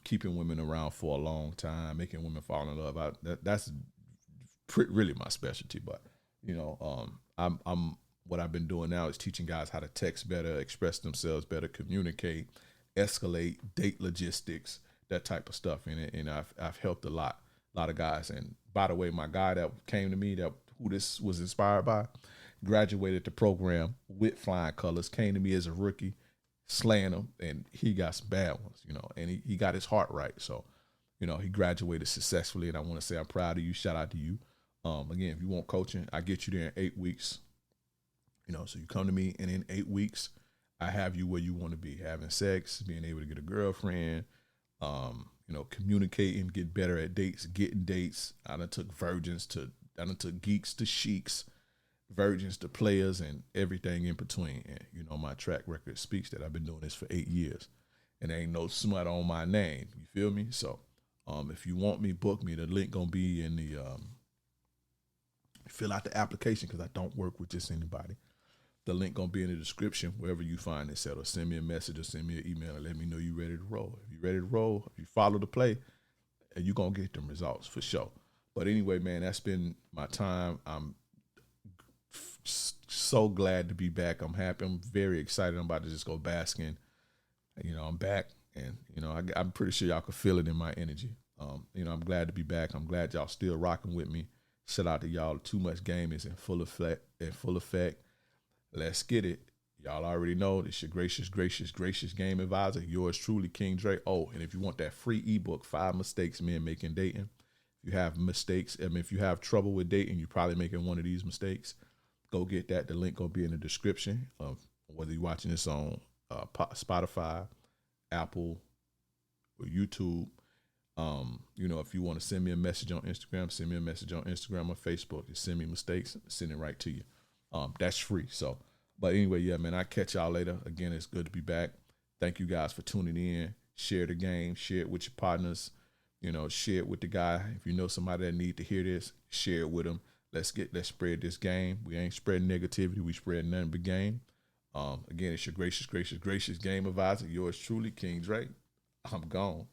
[SPEAKER 1] keeping women around for a long time, making women fall in love. That's really my specialty. But I'm what I've been doing now is teaching guys how to text better, express themselves better, communicate, escalate, date logistics, that type of stuff. And I've helped a lot of guys. And by the way, my guy that came to me, that who this was inspired by, graduated the program with flying colors, came to me as a rookie, slaying them, and he got some bad ones, and he got his heart right. So, he graduated successfully, and I want to say I'm proud of you. Shout out to you. Again, if you want coaching, I get you there in 8 weeks. So you come to me, and in 8 weeks, I have you where you want to be, having sex, being able to get a girlfriend, communicating, get better at dates, getting dates. I done took geeks to sheiks, virgins to players, and everything in between. And my track record speaks that I've been doing this for 8 years, and there ain't no smut on my name. You feel me? So, if you want me, book me. The link gonna be in the fill out the application, because I don't work with just anybody. The link gonna be in the description wherever you find it. Or send me a message or send me an email and let me know you ready to roll. If you ready to roll, if you follow the play, and you gonna get them results for sure. But anyway, man, that's been my time. I'm so glad to be back. I'm happy. I'm very excited. I'm about to just go basking. I'm back, and I'm pretty sure y'all can feel it in my energy. I'm glad to be back. I'm glad y'all still rocking with me. Shout out to y'all. Too Much Game is in full effect. Let's get it. Y'all already know this your gracious game advisor. Yours truly, King Dre. Oh, and if you want that free ebook, 5 Mistakes Men Make in Dating. If you have mistakes, if you have trouble with dating, you're probably making one of these mistakes. Go get that. The link gonna be in the description of whether you're watching this on Spotify, Apple, or YouTube. If you want to send me a message on Instagram, send me a message on Instagram or Facebook. Just send me mistakes, send it right to you. That's free. So, but anyway, yeah, man, I'll catch y'all later. Again, it's good to be back. Thank you guys for tuning in. Share the game. Share it with your partners. Share it with the guy. If you know somebody that need to hear this, share it with them. Let's spread this game. We ain't spreading negativity. We spread nothing but game. Again, it's your gracious game advisor. Yours truly, King Dre. I'm gone.